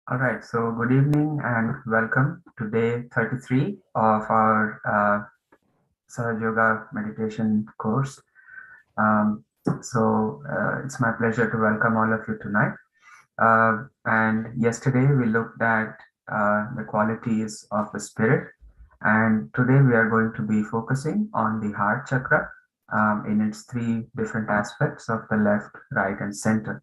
All right, so good evening and welcome to day 33 of our Sahaja Yoga meditation course. It's my pleasure to welcome all of you tonight. And yesterday we looked at the qualities of the spirit, and today we are going to be focusing on the heart chakra in its three different aspects of the left, right, and center.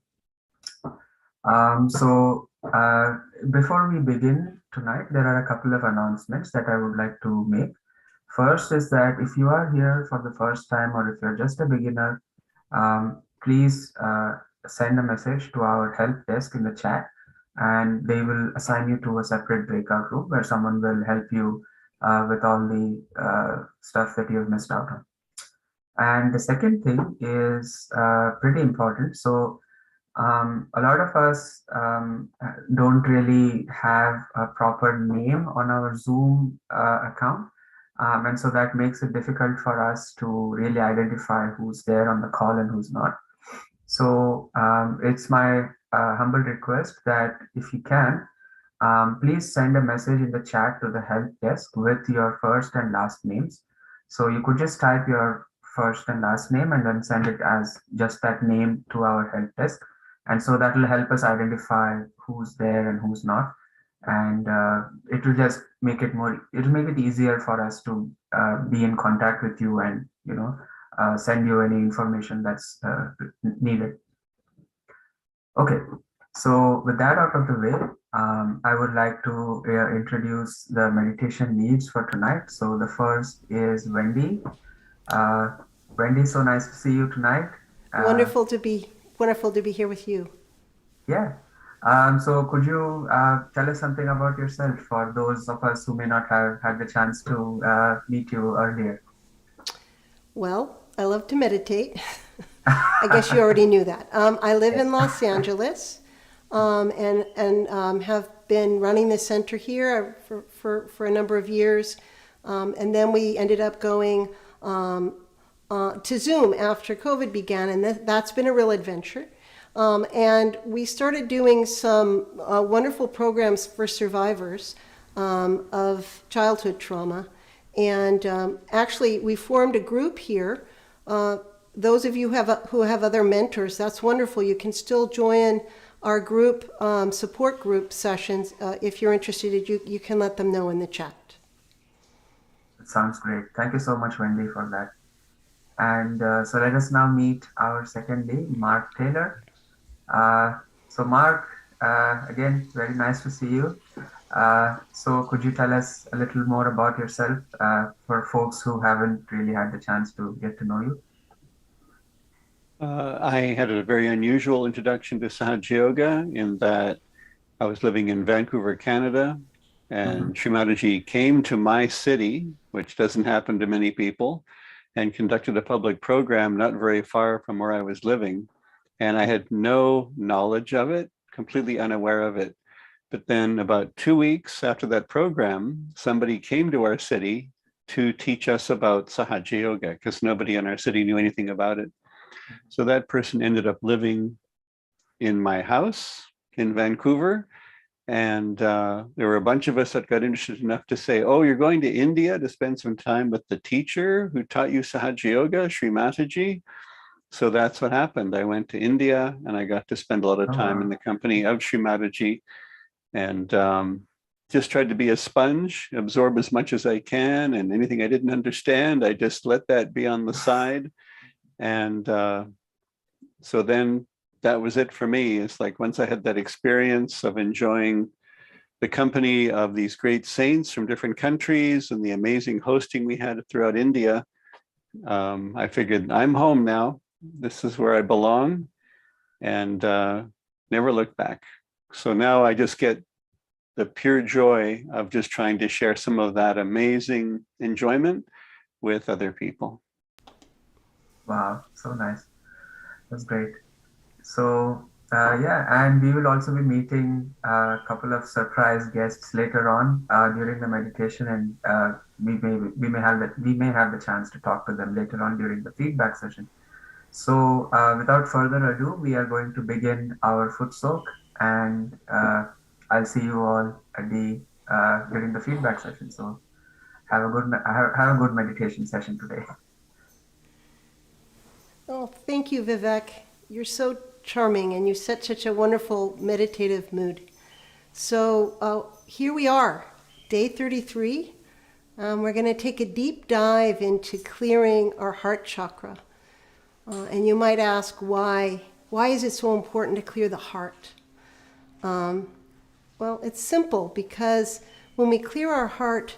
Before we begin tonight, there are a couple of announcements that I would like to make. First is that if you are here for the first time or if you're just a beginner, please send a message to our help desk in the chat, and they will assign you to a separate breakout room where someone will help you with all the stuff that you've missed out on. And the second thing is pretty important. So A lot of us don't really have a proper name on our Zoom account. And so that makes it difficult for us to really identify who's there on the call and who's not. So it's my humble request that if you can, please send a message in the chat to the help desk with your first and last names. So you could just type your first and last name and then send it as just that name to our help desk. And so that will help us identify who's there and who's not. And it will just make it it'll make it easier for us to be in contact with you and, send you any information that's needed. Okay, so with that out of the way, I would like to introduce the meditation leads for tonight. So the first is Wendy. Wendy, so nice to see you tonight. Wonderful to be here with you. Yeah. So could you tell us something about yourself for those of us who may not have had the chance to meet you earlier? Well, I love to meditate. I guess you already knew that. I live Yes. in Los Angeles, and have been running the center here for a number of years, and then we ended up going to Zoom after COVID began, and that's been a real adventure. And we started doing some wonderful programs for survivors of childhood trauma. And actually, we formed a group here. Those of you who have other mentors, that's wonderful. You can still join our group support group sessions. If you're interested, you can let them know in the chat. It sounds great. Thank you so much, Wendy, for that. And so let us now meet our second lead, Mark Taylor. So Mark, again, very nice to see you. So could you tell us a little more about yourself for folks who haven't really had the chance to get to know you? I had a very unusual introduction to Sahaja Yoga in that I was living in Vancouver, Canada, and Shri Mataji came to my city, which doesn't happen to many people, and conducted a public program not very far from where I was living. And I had no knowledge of it, completely unaware of it. But then about 2 weeks after that program, somebody came to our city to teach us about Sahaja Yoga because nobody in our city knew anything about it. So that person ended up living in my house in Vancouver. And there were a bunch of us that got interested enough to say, oh, you're going to India to spend some time with the teacher who taught you Sahaja Yoga, Shri Mataji. So that's what happened. I went to India and I got to spend a lot of time in the company of Shri Mataji and just tried to be a sponge, absorb as much as I can. And anything I didn't understand, I just let that be on the side. And so then that was it for me. It's like once I had that experience of enjoying the company of these great saints from different countries and the amazing hosting we had throughout India, I figured I'm home now. This is where I belong, and never looked back. So now I just get the pure joy of just trying to share some of that amazing enjoyment with other people. Wow, so nice. That's great. So yeah, and we will also be meeting a couple of surprise guests later on during the meditation, and we may have the chance to talk to them later on during the feedback session. So without further ado, we are going to begin our foot soak, and I'll see you all at during the feedback session. So have a good meditation session today. Oh, thank you, Vivek. You're so charming and you set such a wonderful meditative mood. So here we are, day 33. We're going to take a deep dive into clearing our heart chakra. And you might ask why is it so important to clear the heart? Well, it's simple because when we clear our heart,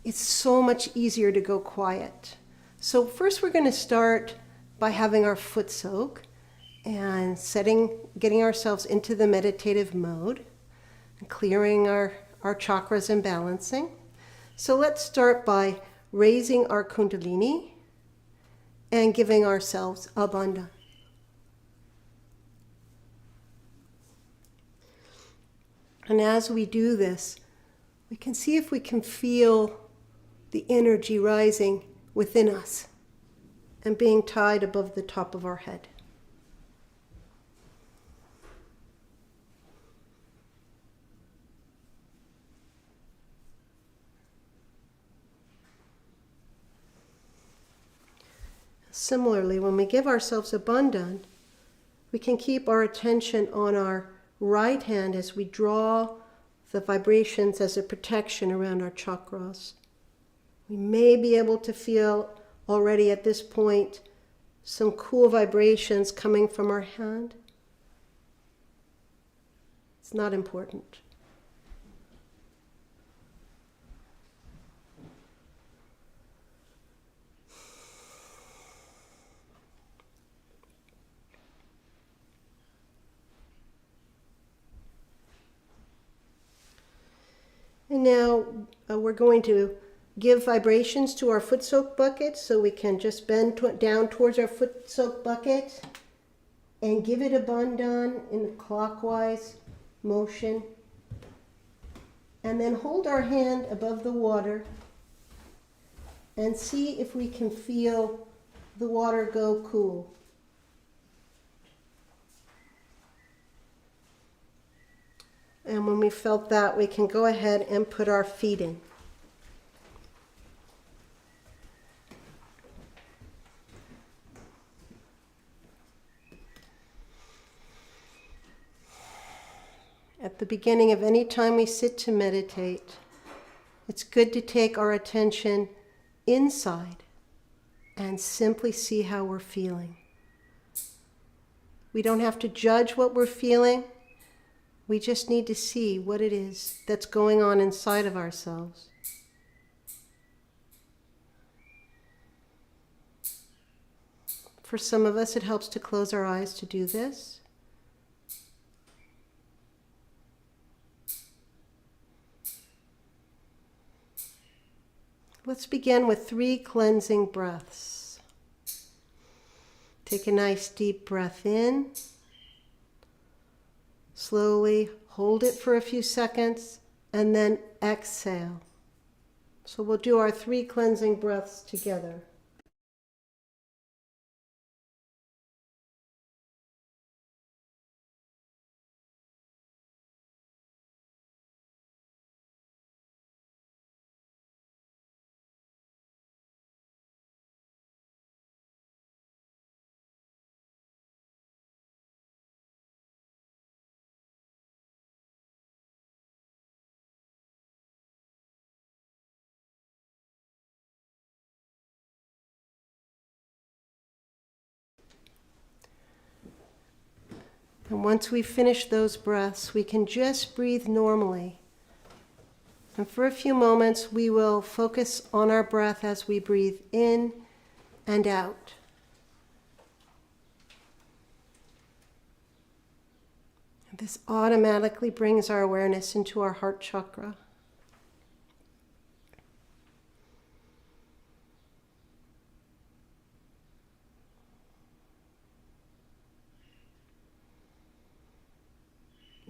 it's so much easier to go quiet. So first we're going to start by having our foot soak and getting ourselves into the meditative mode, and clearing our chakras and balancing. So let's start by raising our kundalini and giving ourselves a bandha. And as we do this, we can see if we can feel the energy rising within us and being tied above the top of our head. Similarly, when we give ourselves a bandhan, we can keep our attention on our right hand as we draw the vibrations as a protection around our chakras. We may be able to feel already at this point some cool vibrations coming from our hand. It's not important. And now we're going to give vibrations to our foot soak bucket, so we can just bend down towards our foot soak bucket and give it a bandhan in a clockwise motion. And then hold our hand above the water and see if we can feel the water go cool. And when we felt that, we can go ahead and put our feet in. At the beginning of any time we sit to meditate, it's good to take our attention inside and simply see how we're feeling. We don't have to judge what we're feeling. We just need to see what it is that's going on inside of ourselves. For some of us, it helps to close our eyes to do this. Let's begin with 3 cleansing breaths. Take a nice deep breath in. Slowly hold it for a few seconds and then exhale. So we'll do our 3 cleansing breaths together. And once we finish those breaths, we can just breathe normally. And for a few moments, we will focus on our breath as we breathe in and out. And this automatically brings our awareness into our heart chakra.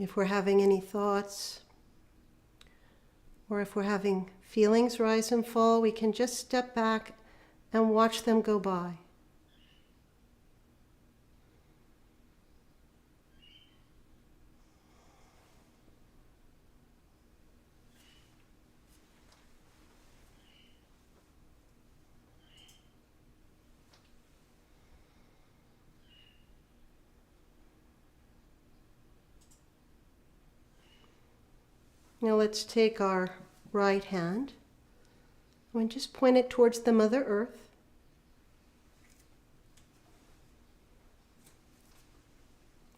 If we're having any thoughts, or if we're having feelings rise and fall, we can just step back and watch them go by. Now let's take our right hand and just point it towards the Mother Earth.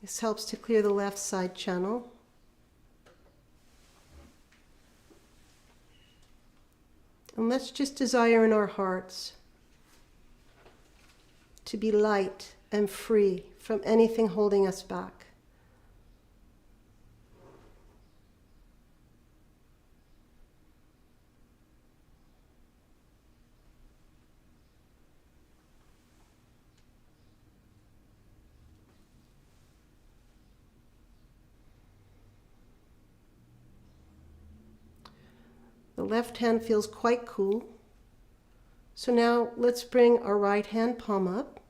This helps to clear the left side channel. And let's just desire in our hearts to be light and free from anything holding us back. The left hand feels quite cool. So now let's bring our right hand palm up.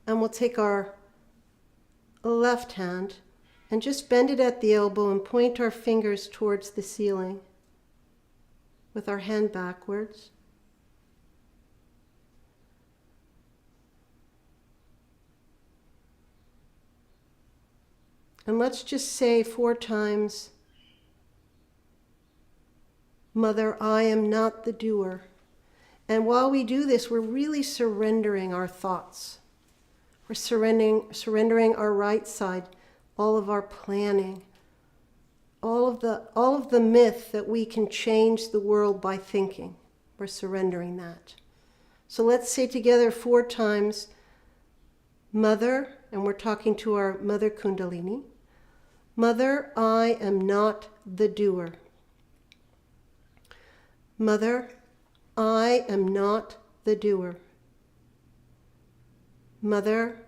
And we'll take our left hand and just bend it at the elbow and point our fingers towards the ceiling with our hand backwards. And let's just say 4 times, Mother, I am not the doer. And while we do this, we're really surrendering our thoughts. We're surrendering our right side, all of our planning, all of the myth that we can change the world by thinking. We're surrendering that. So let's say together 4 times, Mother, and we're talking to our Mother Kundalini. Mother, I am not the doer. Mother, I am not the doer. Mother,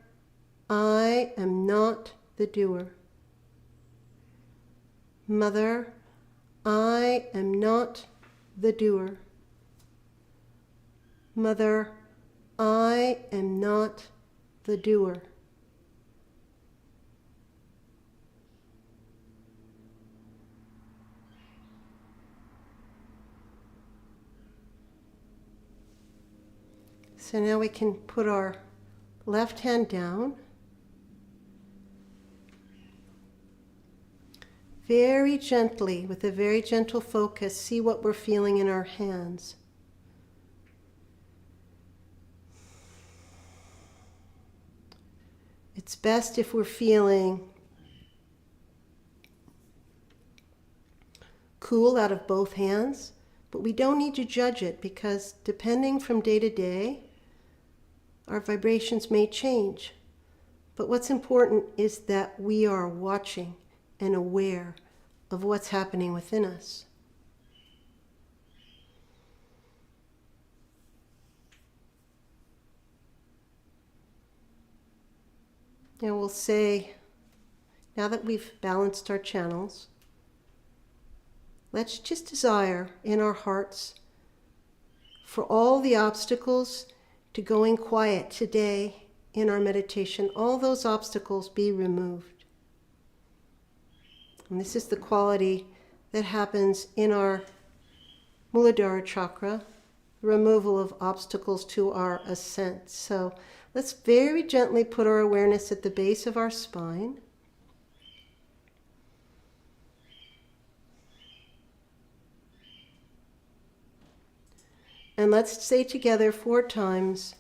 I am not the doer. Mother, I am not the doer. Mother, I am not the doer. So now we can put our left hand down. Very gently, with a very gentle focus, see what we're feeling in our hands. It's best if we're feeling cool out of both hands, but we don't need to judge it because depending from day to day, our vibrations may change. But what's important is that we are watching and aware of what's happening within us. Now we'll say, now that we've balanced our channels, let's just desire in our hearts for all the obstacles to going quiet today in our meditation, all those obstacles be removed. And this is the quality that happens in our Muladhara chakra, the removal of obstacles to our ascent. So let's very gently put our awareness at the base of our spine. And let's say together 4 times,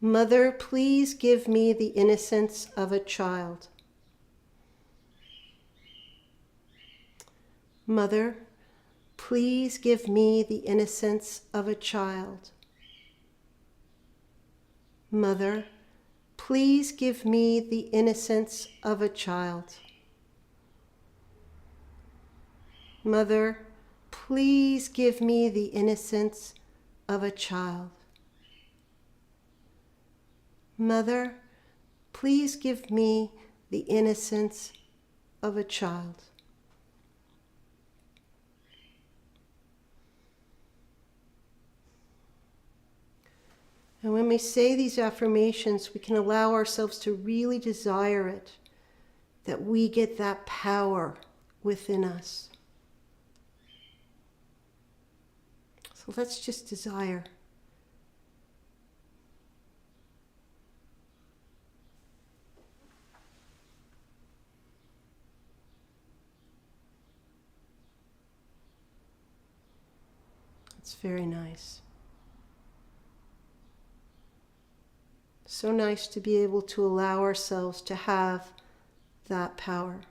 Mother, please give me the innocence of a child. Mother, please give me the innocence of a child. Mother, please give me the innocence of a child. Mother, please give me the innocence of a child. Mother, please give me the innocence of a child. And when we say these affirmations, we can allow ourselves to really desire it, that we get that power within us. So let's just desire. It's very nice. So nice to be able to allow ourselves to have that power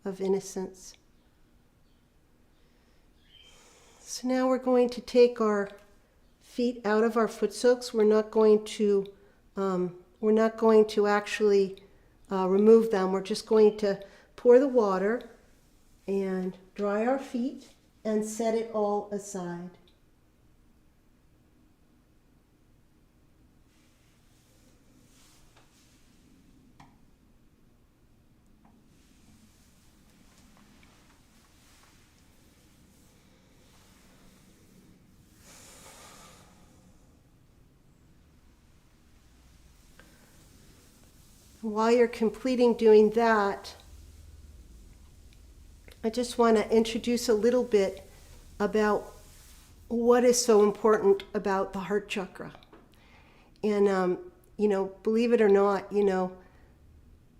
of innocence. So now we're going to take our feet out of our foot soaks. We're not going to actually remove them. We're just going to pour the water and dry our feet and set it all aside. while you're completing doing that, I just want to introduce a little bit about what is so important about the heart chakra. And, believe it or not,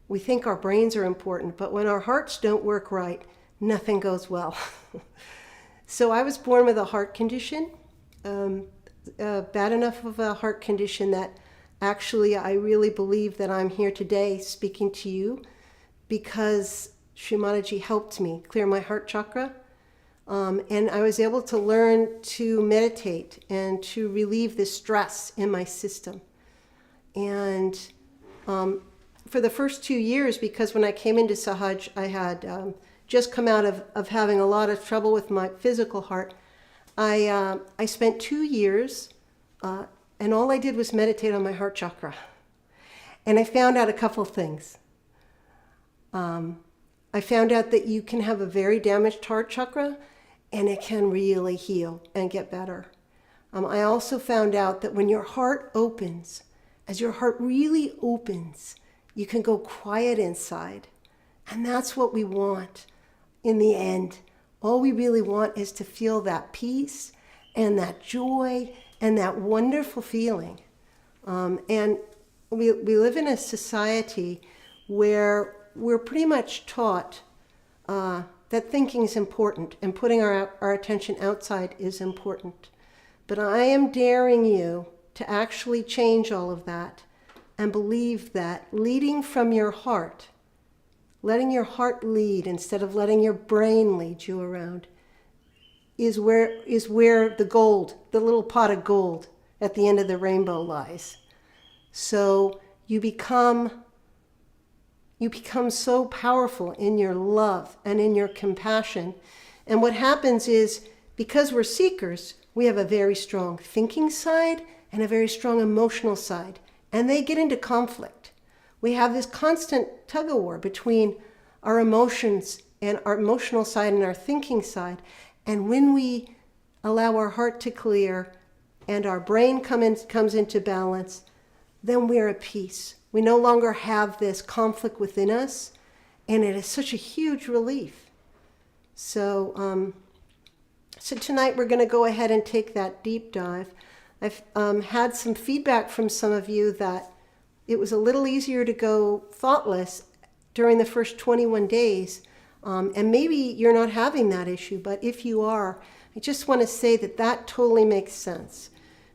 we think our brains are important, but when our hearts don't work right, nothing goes well. So I was born with a heart condition, bad enough of a heart condition that actually I really believe that I'm here today speaking to you because Shri Mataji helped me clear my heart chakra. And I was able to learn to meditate and to relieve the stress in my system. And for the first 2 years, because when I came into Sahaj, I had just come out of having a lot of trouble with my physical heart. I spent 2 years, and all I did was meditate on my heart chakra. And I found out a couple of things. I found out that you can have a very damaged heart chakra, and it can really heal and get better. I also found out that when your heart opens, as your heart really opens, you can go quiet inside. And that's what we want in the end. All we really want is to feel that peace and that joy and that wonderful feeling. And we live in a society where we're pretty much taught that thinking is important and putting our attention outside is important. But I am daring you to actually change all of that and believe that leading from your heart, letting your heart lead instead of letting your brain lead you around, is where the gold, the little pot of gold at the end of the rainbow lies. So you become so powerful in your love and in your compassion. And what happens is, because we're seekers, we have a very strong thinking side and a very strong emotional side. And they get into conflict. We have this constant tug of war between our emotions and our emotional side and our thinking side. And when we allow our heart to clear and our brain comes into balance, then we're at peace. We no longer have this conflict within us, and it is such a huge relief. So tonight we're going to go ahead and take that deep dive. I've had some feedback from some of you that it was a little easier to go thoughtless during the first 21 days, and maybe you're not having that issue, but if you are, I just want to say that totally makes sense.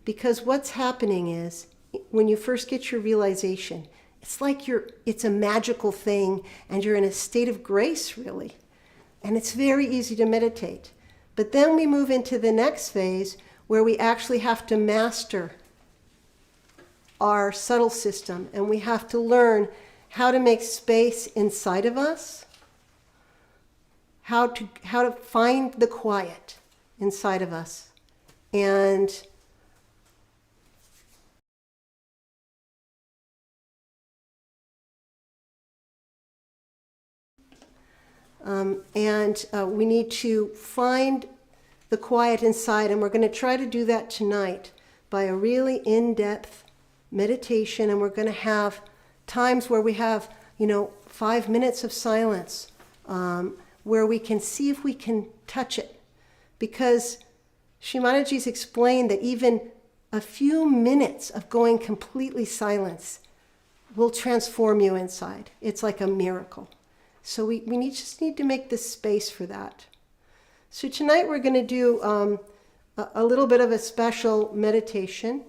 Because what's happening is, when you first get your realization, it's like it's a magical thing and you're in a state of grace, really. And it's very easy to meditate. But then we move into the next phase where we actually have to master our subtle system, and we have to learn how to make space inside of us, how to find the quiet inside of us. And we need to find the quiet inside, and we're going to try to do that tonight by a really in-depth meditation, and we're going to have times where we have 5 minutes of silence, where we can see if we can touch it, because Shri Mataji's explained that even a few minutes of going completely silent will transform you inside. It's like a miracle. So we just need to make this space for that. So tonight we're going to do a little bit of a special meditation.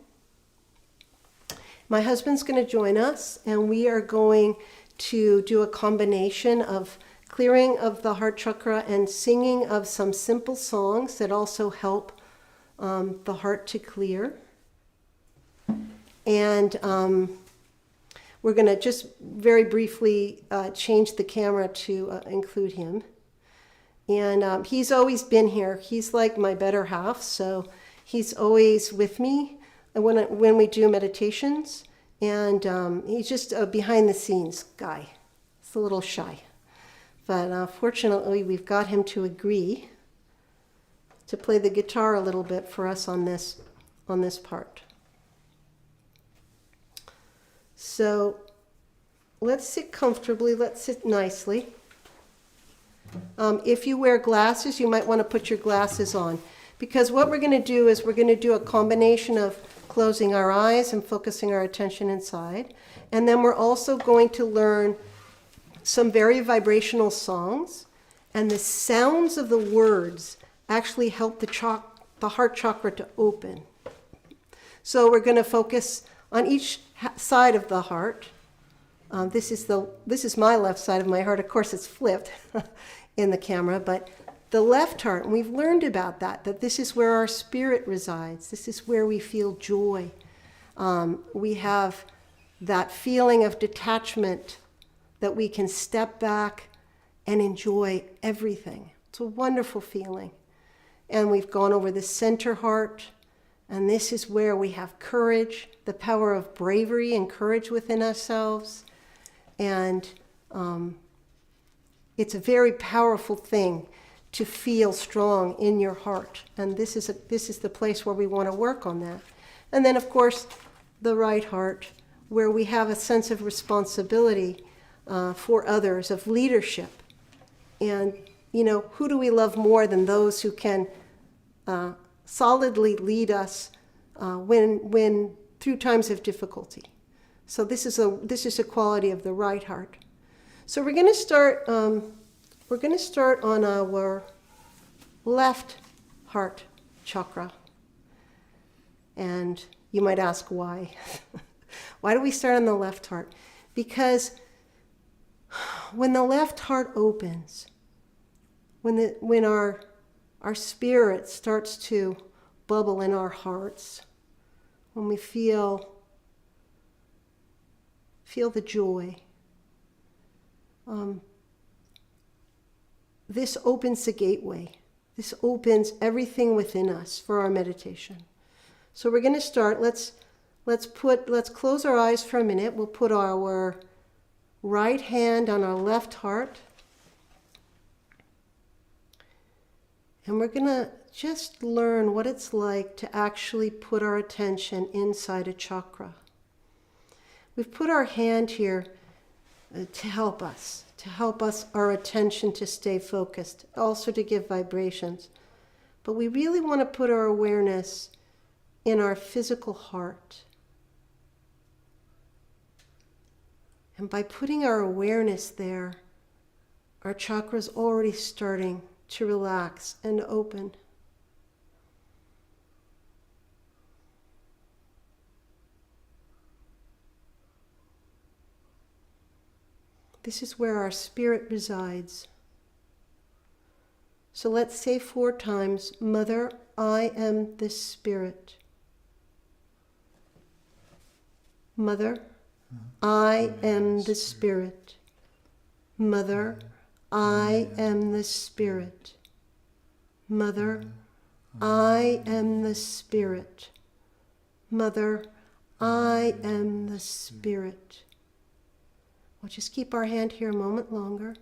My husband's going to join us, and we are going to do a combination of clearing of the heart chakra and singing of some simple songs that also help the heart to clear. And we're going to just very briefly change the camera to include him. And he's always been here. He's like my better half, so he's always with me when we do meditations. And he's just a behind-the-scenes guy. He's a little shy. But fortunately, we've got him to agree to play the guitar a little bit for us on this part. So let's sit comfortably. Let's sit nicely. If you wear glasses, you might want to put your glasses on, because what we're going to do is we're going to do a combination of closing our eyes and focusing our attention inside. And then we're also going to learn some very vibrational songs, and the sounds of the words actually help the heart chakra to open. So we're going to focus on each side of the heart. This is my left side of my heart. Of course, it's flipped in the camera, but the left heart, and we've learned about that this is where our spirit resides. This is where we feel joy. We have that feeling of detachment, that we can step back and enjoy everything. It's a wonderful feeling. And we've gone over the center heart, and this is where we have courage, the power of bravery and courage within ourselves. And it's a very powerful thing to feel strong in your heart. And this is the place where we want to work on that. And then, of course, the right heart, where we have a sense of responsibility for others, of leadership. And, who do we love more than those who can solidly lead us when through times of difficulty? So this is a quality of the right heart. So we're going to start. We're going to start on our left heart chakra. And you might ask why. Why do we start on the left heart? Because when the left heart opens, when our spirit starts to bubble in our hearts, when we feel the joy, this opens the gateway. This opens everything within us for our meditation. So we're going to start. Let's close our eyes for a minute. We'll put our right hand on our left heart. And we're going to just learn what it's like to actually put our attention inside a chakra. We've put our hand here to help us, our attention to stay focused, also to give vibrations. But we really want to put our awareness in our physical heart. And by putting our awareness there, our chakra is already starting to relax and open. This is where our spirit resides. So let's say 4 times, Mother, I am the Spirit. Mother, I am the Spirit. Mother, I am the Spirit. Mother, I am the Spirit. Mother, I am the Spirit. We'll just keep our hand here a moment longer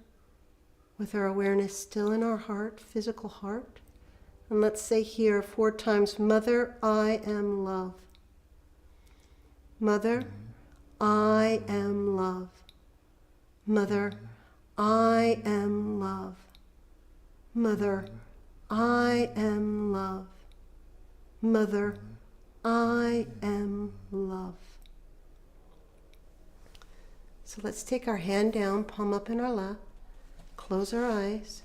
with our awareness still in our heart, physical heart. And let's say here 4 times, Mother, I am love. Mother, I am love. Mother, I am love. Mother, I am love. Mother, I am love. So let's take our hand down, palm up in our lap, close our eyes,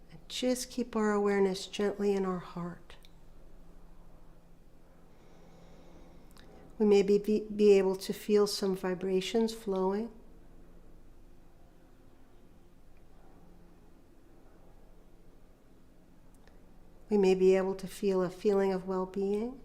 and just keep our awareness gently in our heart. We may be able to feel some vibrations flowing. We may be able to feel a feeling of well-being.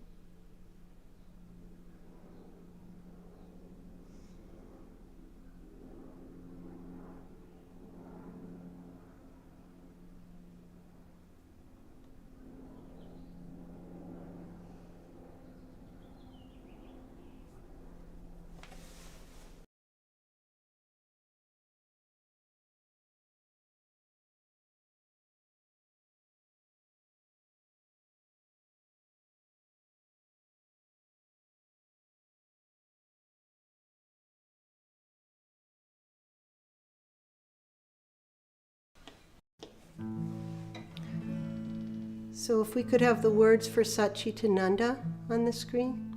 So if we could have the words for Satchitananda on the screen.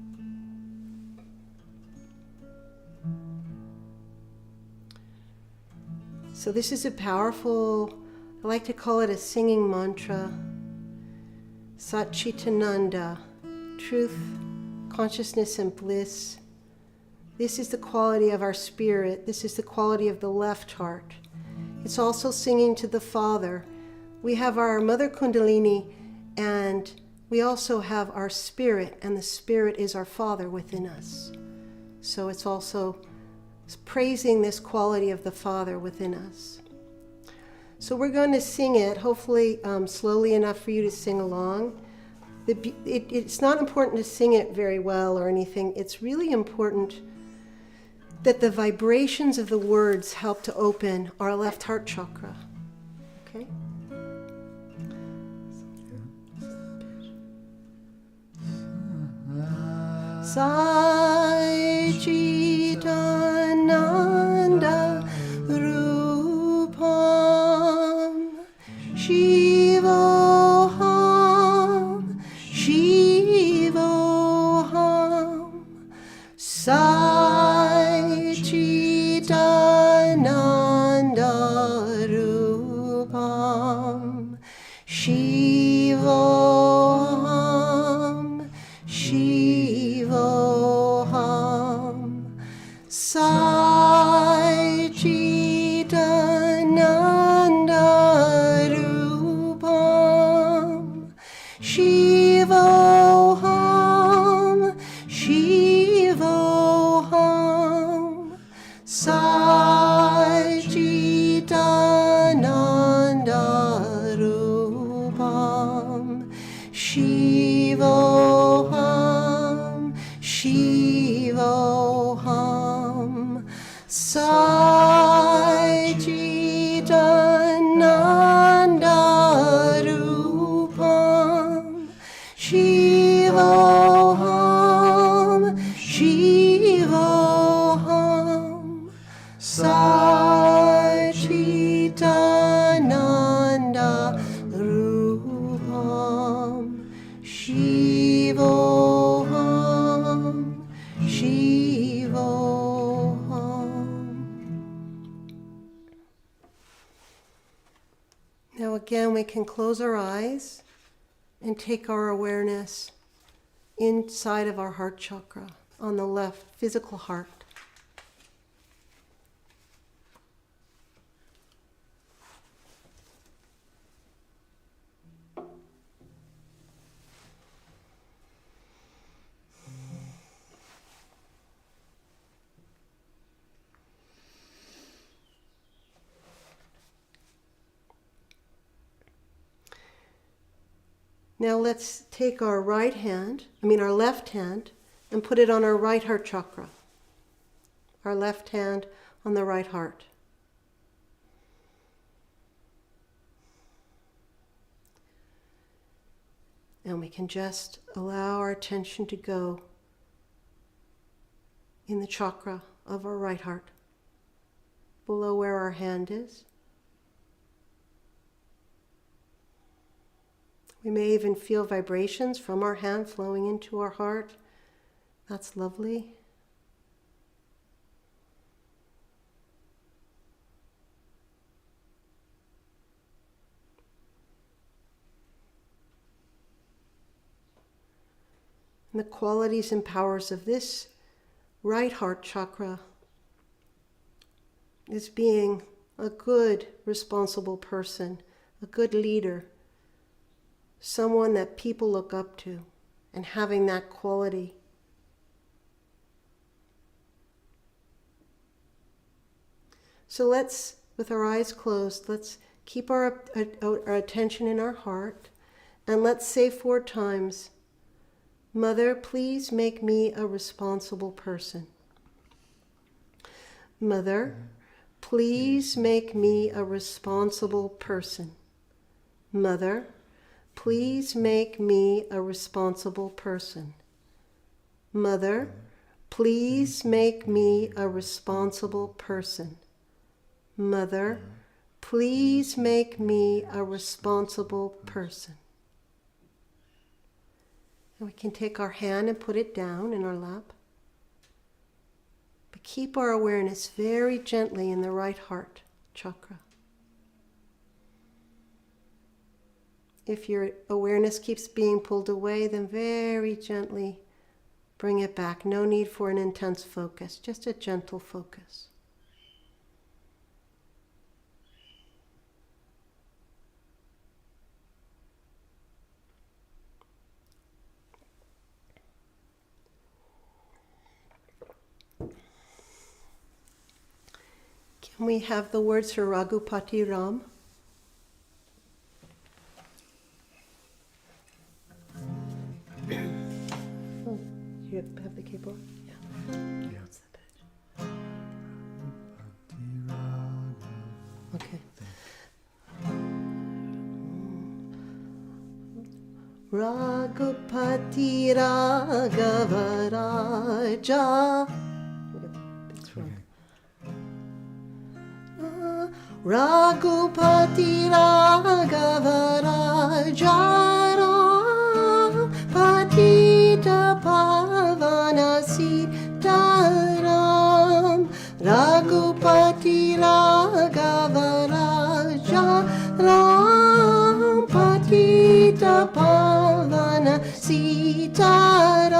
So this is a powerful, I like to call it a singing mantra. Satchitananda, truth, consciousness, and bliss. This is the quality of our spirit. This is the quality of the left heart. It's also singing to the Father. We have our Mother Kundalini, and we also have our spirit, and the spirit is our Father within us. So it's also praising this quality of the Father within us. So we're going to sing it, hopefully slowly enough for you to sing along. It's not important to sing it very well or anything. It's really important that the vibrations of the words help to open our left heart chakra. Okay? Satchitananda Rupam Shivoham Shivoham Satchitananda Rupam Shivoham Shivoham Satchitananda Rupam Shivoham Shivoham Satchitananda Rupam Shivoham Shivoham Satchitananda Rupam Shivoham Shivoham Satchitananda Rupam Shivoham Shivoham. Now again, we can close our eyes and take our awareness inside of our heart chakra, on the left, physical heart. Now let's take our left hand, and put it on our right heart chakra. Our left hand on the right heart. And we can just allow our attention to go in the chakra of our right heart, below where our hand is. We may even feel vibrations from our hand flowing into our heart. That's lovely. And the qualities and powers of this right heart chakra is being a good, responsible person, a good leader, someone that people look up to, and having that quality. So let's, with our eyes closed, let's keep our attention in our heart, and let's say 4 times, Mother, please make me a responsible person. Mother, please make me a responsible person. Mother, please make me a responsible person. Mother, please make me a responsible person. Mother, please make me a responsible person. And we can take our hand and put it down in our lap. But keep our awareness very gently in the right heart chakra. If your awareness keeps being pulled away, then very gently bring it back. No need for an intense focus, just a gentle focus. Can we have the words for Raghupati Ram? Oh, you have the keyboard? Yeah. What's the pitch? Okay. Raghupati Raghava Raja. That's wrong. Raghupati Raghava Raja Patita Pavana Sitaram. Raghupati Raghava Raja Ram Patita Pavana Sitaram.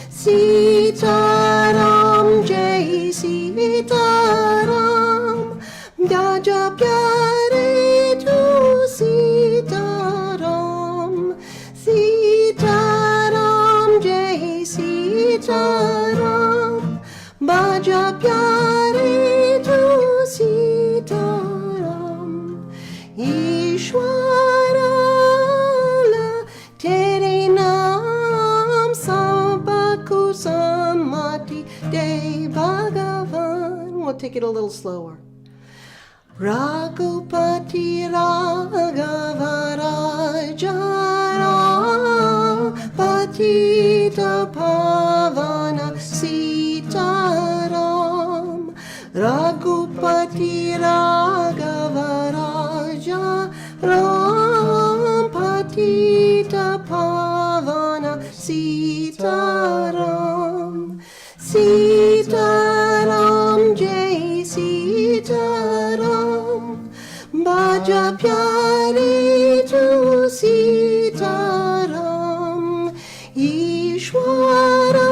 Sitaram Jai Sitaram. Jaja Pyare Tu Sitaram. Sitaram Jai Sitaram. Baja Pyare Tu Sitaram. Ishwara Tere Naam Sabaku Samati De Bhagavan. We'll take it a little slower. Raghupati Raghava Raja Patita Pavana Sitaram. Raghupati Raghava Raja Ram Patita Pavana Sitaram. Sitaram Jai Sitaram. Baja Pyare Tu Sitaram. Ishwara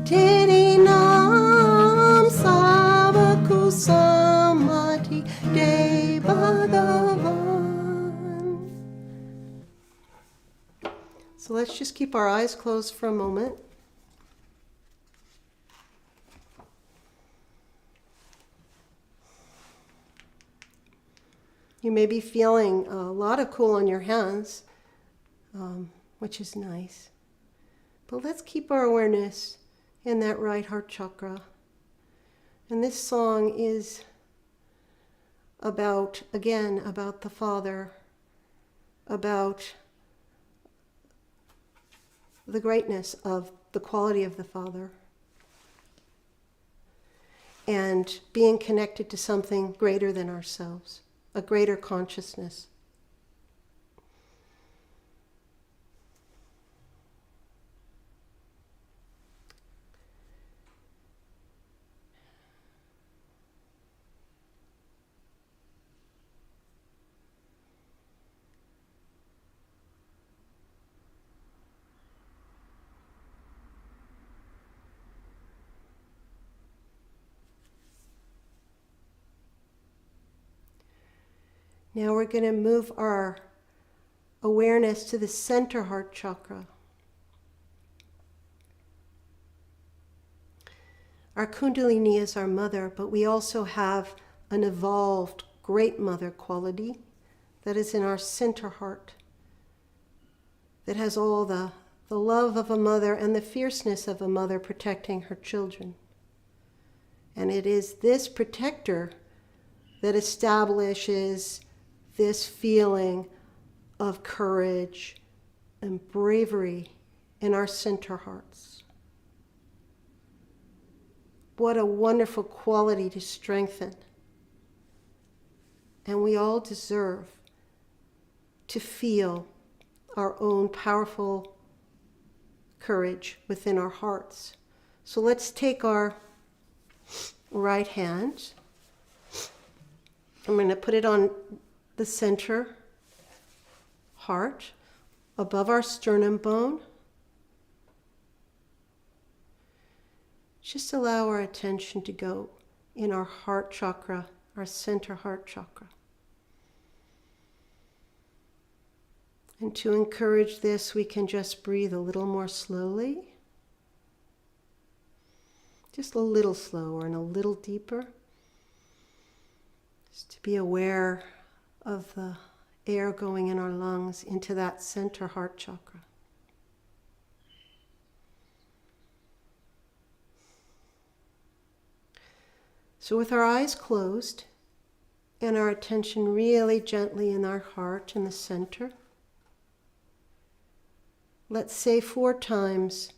Tere Naam Savaku Samati De Bhagavan. So let's just keep our eyes closed for a moment. You may be feeling a lot of cool on your hands, which is nice. But let's keep our awareness in that right heart chakra. And this song is about, again, about the Father, about the greatness of the quality of the Father, and being connected to something greater than ourselves, a greater consciousness. Now we're going to move our awareness to the center heart chakra. Our Kundalini is our mother, but we also have an evolved great mother quality that is in our center heart, that has all the love of a mother and the fierceness of a mother protecting her children. And it is this protector that establishes this feeling of courage and bravery in our center hearts. What a wonderful quality to strengthen. And we all deserve to feel our own powerful courage within our hearts. So let's take our right hand. I'm going to put it on the center heart, above our sternum bone. Just allow our attention to go in our heart chakra, our center heart chakra. And to encourage this, we can just breathe a little more slowly. Just a little slower and a little deeper. Just to be aware of the air going in our lungs into that center heart chakra. So with our eyes closed and our attention really gently in our heart in the center, let's say 4 times,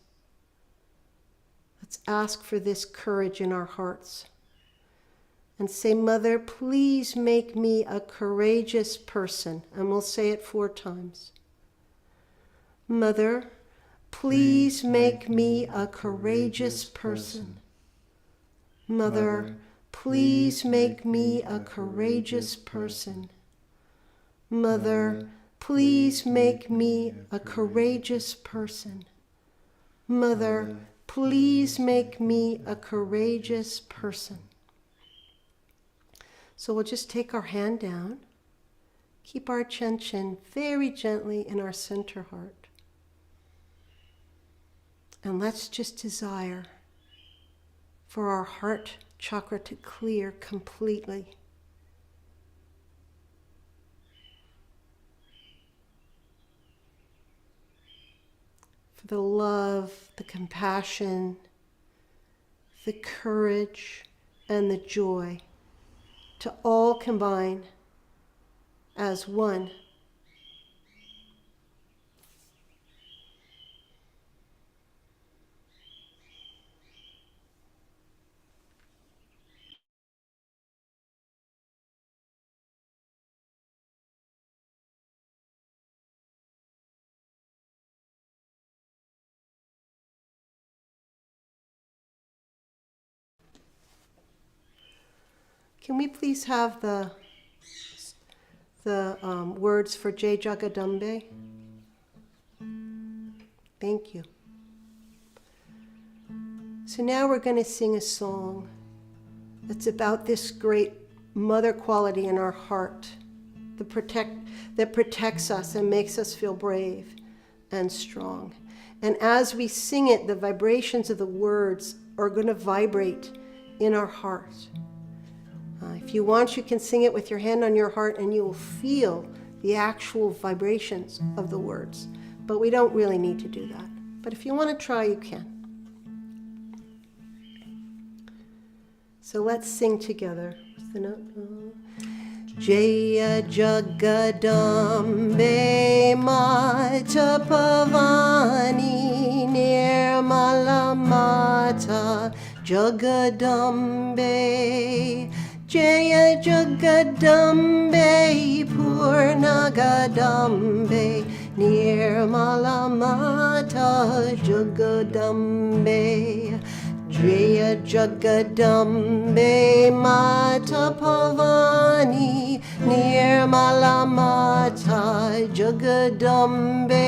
let's ask for this courage in our hearts. And say, Mother, please make me a courageous person. And we'll say it 4 times. Mother, please make me a courageous person. Mother, please make me a courageous person. Mother, please make me a courageous person. Mother, please make me a courageous person. So we'll just take our hand down, keep our attention very gently in our center heart. And let's just desire for our heart chakra to clear completely. For the love, the compassion, the courage, and the joy to all combine as one. Can we please have the words for Jai Jagadambe? Thank you. So now we're going to sing a song that's about this great mother quality in our heart that protects us and makes us feel brave and strong. And as we sing it, the vibrations of the words are going to vibrate in our heart. If you want, you can sing it with your hand on your heart and you will feel the actual vibrations of the words. But we don't really need to do that. But if you want to try, you can. So let's sing together. What's the note? Jaya Jagadambe Mata Pavani Nirmala Mata Jagadambe Jaya Jagadambe Purnagadambe Nirmala Mata Jagadambe Jaya Jagadambe Mata Pavani Nirmala Mata Jagadambe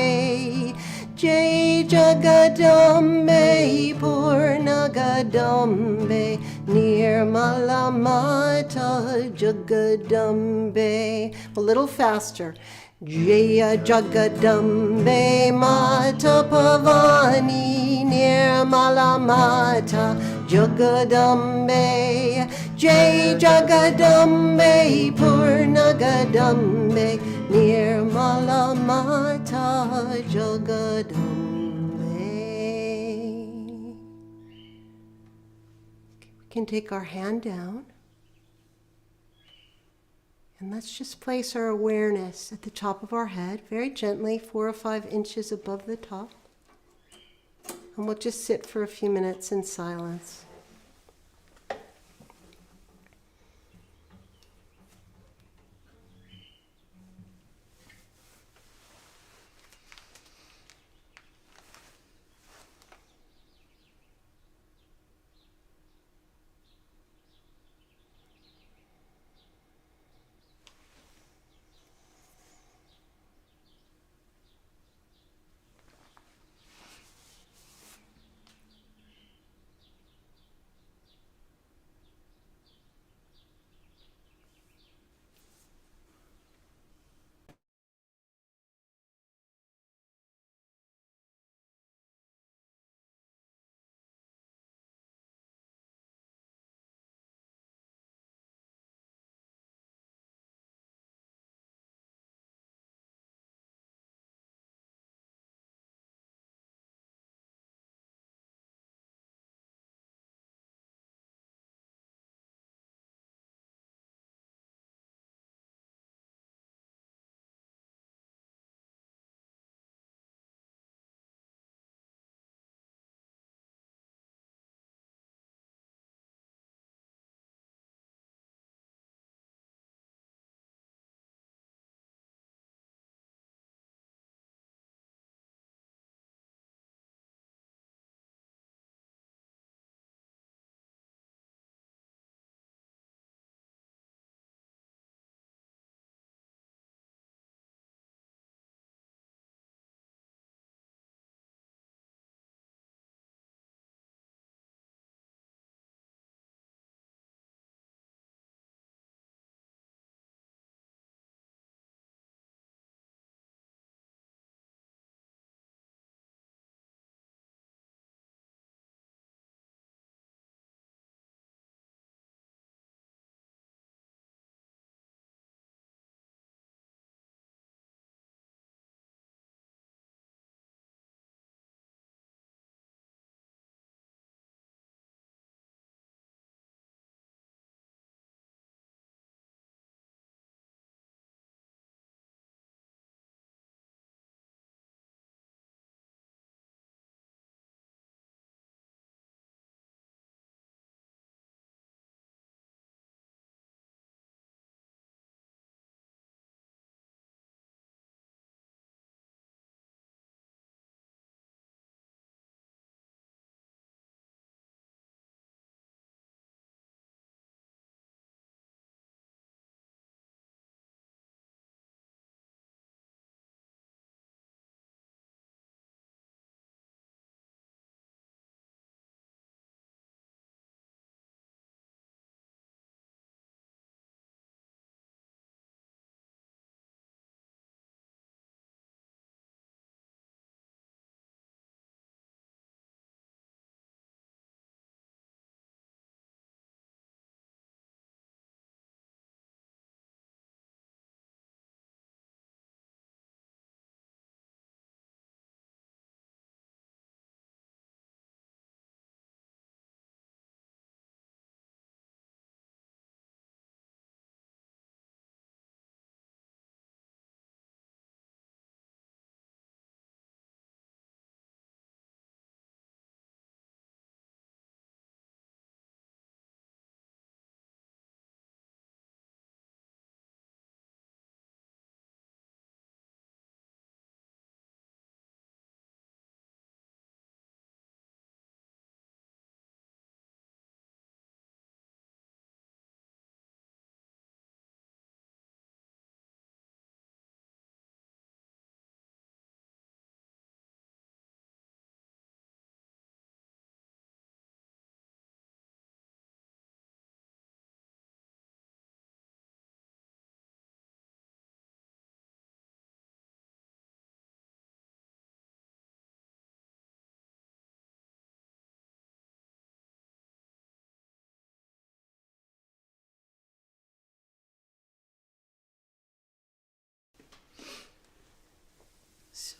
Jai Jagadambe Purnagadambe Nirmala Mata Jagadambe. A little faster. Jaya Jagadambe Mata Pavani Nirmala Mata Jagadambe Jai Jagadambe Purnagadambe Nirmala Mata Jagadambe. We can take our hand down. And let's just place our awareness at the top of our head, very gently, 4 or 5 inches above the top. And we'll just sit for a few minutes in silence.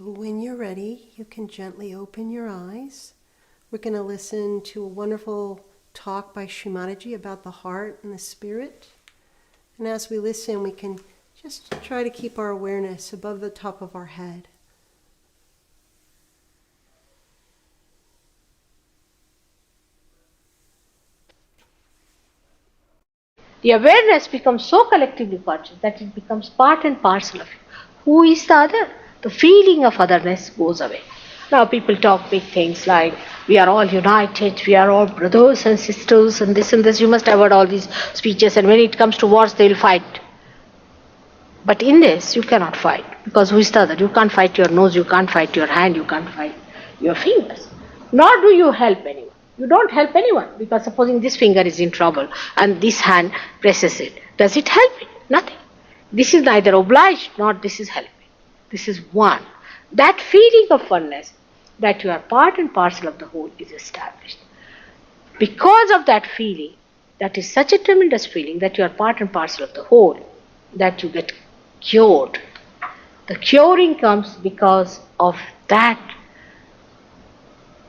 So when you're ready, you can gently open your eyes. We're going to listen to a wonderful talk by Shri Mataji about the heart and the spirit. And as we listen, we can just try to keep our awareness above the top of our head. The awareness becomes so collectively conscious that it becomes part and parcel of you. Who is the other? The feeling of otherness goes away. Now people talk big things like, we are all united, we are all brothers and sisters and this and this. You must have heard all these speeches, and when it comes to wars, they will fight. But in this, you cannot fight, because who is the other? You can't fight your nose, you can't fight your hand, you can't fight your fingers. Nor do you help anyone. You don't help anyone, because supposing this finger is in trouble and this hand presses it, does it help it? Nothing. This is neither obliged nor this is helping. This is one. That feeling of oneness, that you are part and parcel of the whole, is established. Because of that feeling, that is such a tremendous feeling that you are part and parcel of the whole, that you get cured. The curing comes because of that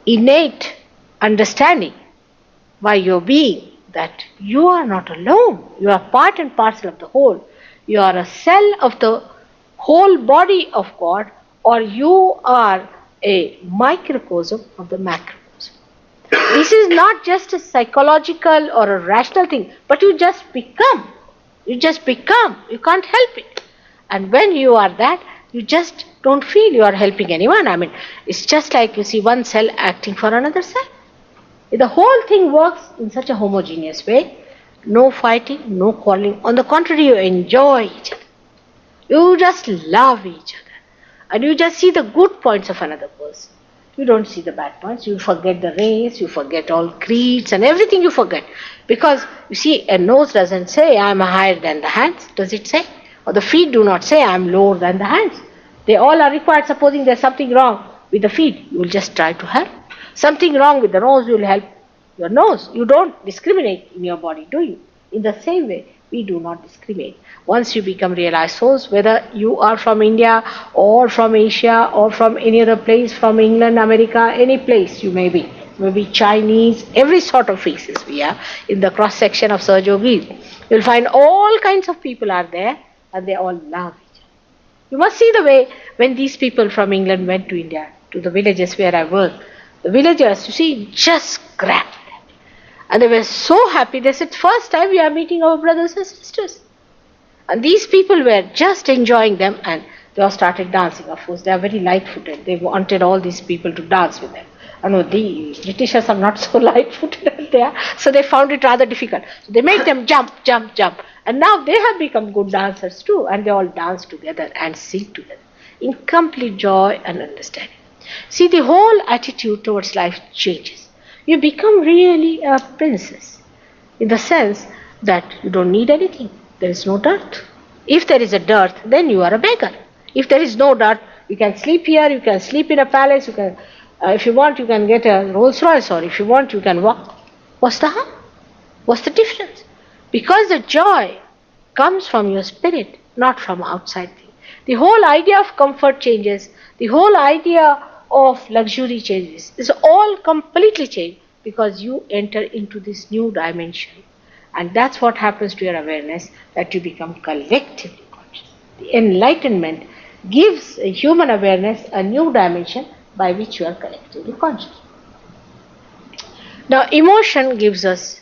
innate understanding by your being that you are not alone, you are part and parcel of the whole. You are a cell of the whole body of God, or you are a microcosm of the macrocosm. This is not just a psychological or a rational thing, but you just become. You just become. You can't help it. And when you are that, you just don't feel you are helping anyone. I mean, it's just like you see one cell acting for another cell. The whole thing works in such a homogeneous way. No fighting, no quarreling. On the contrary, you enjoy each other. You just love each other. And you just see the good points of another person. You don't see the bad points. You forget the race, you forget all creeds and everything you forget. Because, you see, a nose doesn't say, I am higher than the hands. Does it say? Or the feet do not say, I am lower than the hands. They all are required. Supposing there's something wrong with the feet, you will just try to help. Something wrong with the nose, you will help your nose. You don't discriminate in your body, do you? In the same way, we do not discriminate. Once you become realized souls, whether you are from India or from Asia or from any other place, from England, America, any place you may be Chinese, every sort of faces we have in the cross section of Sahaja Yoga. You'll find all kinds of people are there, and they all love each other. You must see the way when these people from England went to India, to the villages where I work. The villagers, you see, just grabbed them. And they were so happy. They said, first time we are meeting our brothers and sisters. And these people were just enjoying them, and they all started dancing. Of course, they are very light-footed. They wanted all these people to dance with them. I know the Britishers are not so light-footed as they are, so they found it rather difficult. So they made them jump, jump, jump. And now they have become good dancers too, and they all dance together and sing together in complete joy and understanding. See, the whole attitude towards life changes. You become really a princess in the sense that you don't need anything. There is no dirt. If there is a dirt, then you are a beggar. If there is no dirt, you can sleep here, you can sleep in a palace, you can, if you want, you can get a Rolls Royce, or if you want, you can walk. What's the harm? What's the difference? Because the joy comes from your spirit, not from outside thing. The whole idea of comfort changes. The whole idea of luxury changes. It's all completely changed because you enter into this new dimension. And that's what happens to your awareness, that you become collectively conscious. The enlightenment gives a human awareness a new dimension by which you are collectively conscious. Now, emotion gives us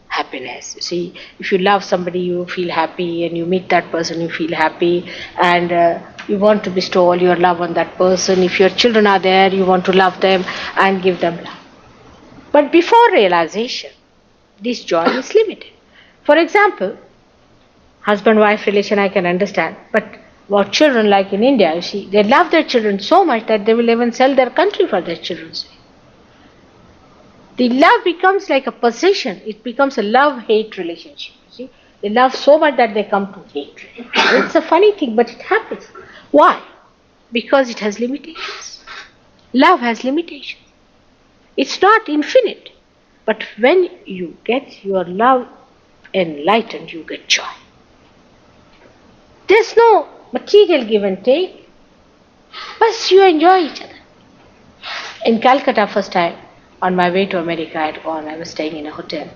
happiness. You see, if you love somebody, you feel happy, and you meet that person, you feel happy, and you want to bestow all your love on that person. If your children are there, you want to love them and give them love. But before realization, this joy is limited. For example, husband-wife relation I can understand, but about children, like in India, you see, they love their children so much that they will even sell their country for their children's sake. The love becomes like a possession. It becomes a love-hate relationship. You see, they love so much that they come to hate. It's a funny thing, but it happens. Why? Because it has limitations. Love has limitations. It's not infinite. But when you get your love enlightened, you get joy. There's no material give and take. But you enjoy each other. In Calcutta, first time, on my way to America, I had gone, I was staying in a hotel.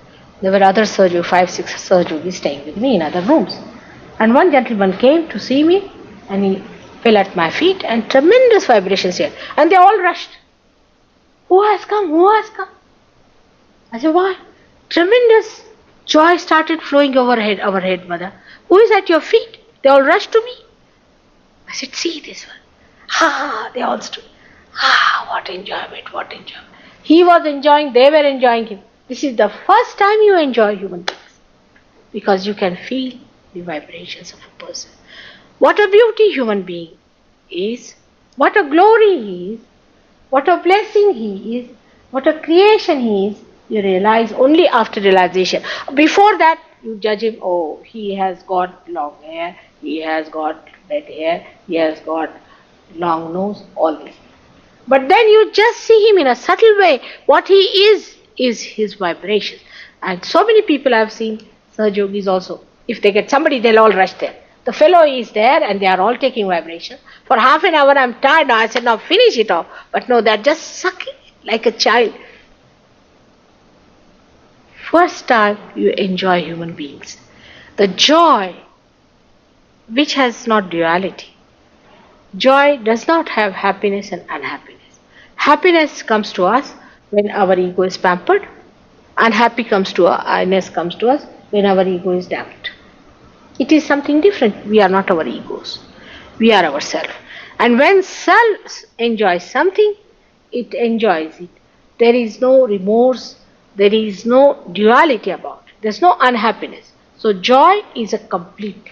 There were other surgeons, 5, 6 surgeons staying with me in other rooms. And one gentleman came to see me and he fell at my feet and tremendous vibrations here. And they all rushed. Who has come? Who has come? I said, why? Tremendous joy started flowing our head, mother. Who is at your feet? They all rushed to me. I said, see this one. Ah, they all stood. Ah, what enjoyment, what enjoyment. He was enjoying, they were enjoying him. This is the first time you enjoy human beings because you can feel the vibrations of a person. What a beauty human being is, what a glory he is, what a blessing he is, what a creation he is, you realize only after realization. Before that, you judge him, oh, he has got long hair, he has got red hair, he has got long nose, all this. But then you just see him in a subtle way. What he is his vibrations. And so many people I've seen, Sahaja Yogis also, if they get somebody, they'll all rush there. The fellow is there and they are all taking vibration. For half an hour I'm tired now. I said, now finish it off. But no, they're just sucking like a child. First time you enjoy human beings. The joy which has not duality. Joy does not have happiness and unhappiness. Happiness comes to us when our ego is pampered. Unhappiness comes to us when our ego is damped. It is something different. We are not our egos. We are ourselves. And when self enjoys something, it enjoys it. There is no remorse. There is no duality about it. There is no unhappiness. So joy is a complete.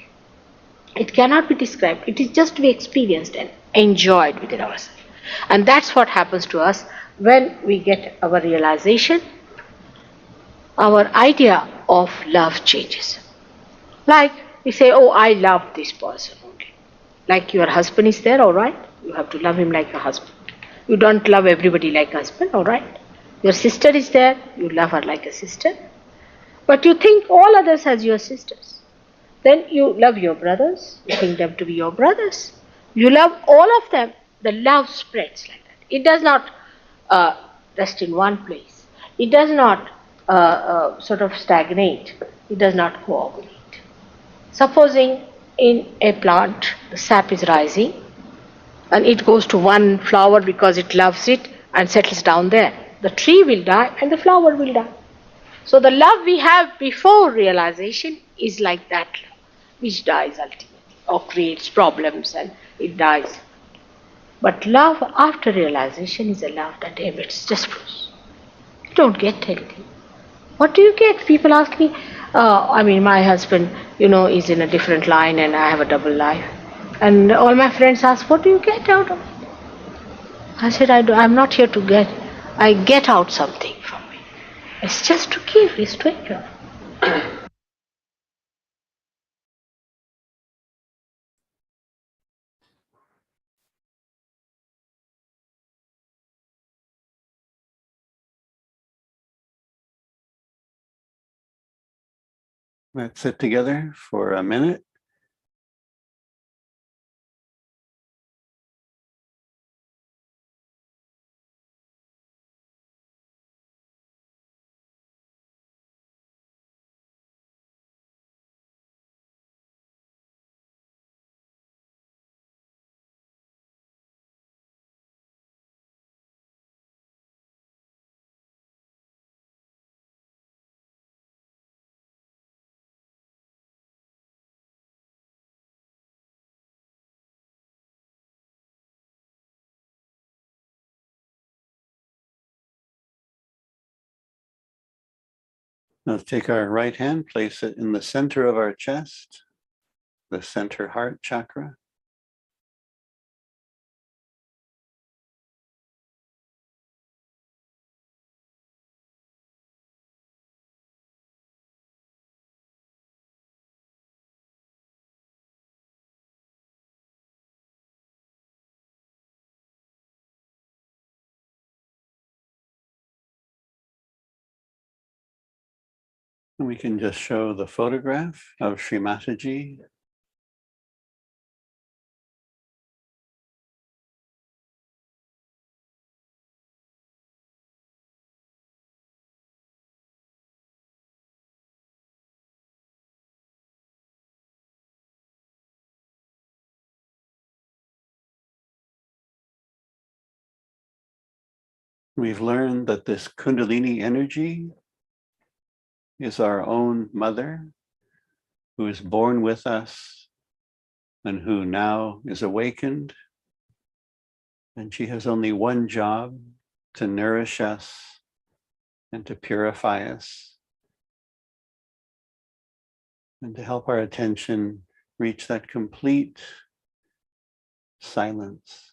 It cannot be described. It is just to be experienced and enjoyed within ourselves. And that's what happens to us when we get our realization. Our idea of love changes. Like we say, oh, I love this person only. Like your husband is there, all right? You have to love him like a husband. You don't love everybody like a husband, all right? Your sister is there, you love her like a sister. But you think all others as your sisters. Then you love your brothers, you think them to be your brothers. You love all of them. The love spreads like that. It does not rest in one place. It does not sort of stagnate. It does not coagulate. Supposing in a plant the sap is rising and it goes to one flower because it loves it and settles down there. The tree will die and the flower will die. So the love we have before realization is like that love, which dies ultimately or creates problems and it dies. But love after realization is a love that emits, just flows. You don't get anything. What do you get? People ask me, my husband, is in a different line and I have a double life. And all my friends ask, what do you get out of it? I said, I'm not here to get. I get out something from me. It's just to give, it's to enjoy. Let's sit together for a minute. Now take our right hand, place it in the center of our chest, the center heart chakra. And we can just show the photograph of Shri Mataji We've learned that this Kundalini energy is our own mother, who is born with us and who now is awakened. And she has only one job: to nourish us and to purify us and to help our attention reach that complete silence.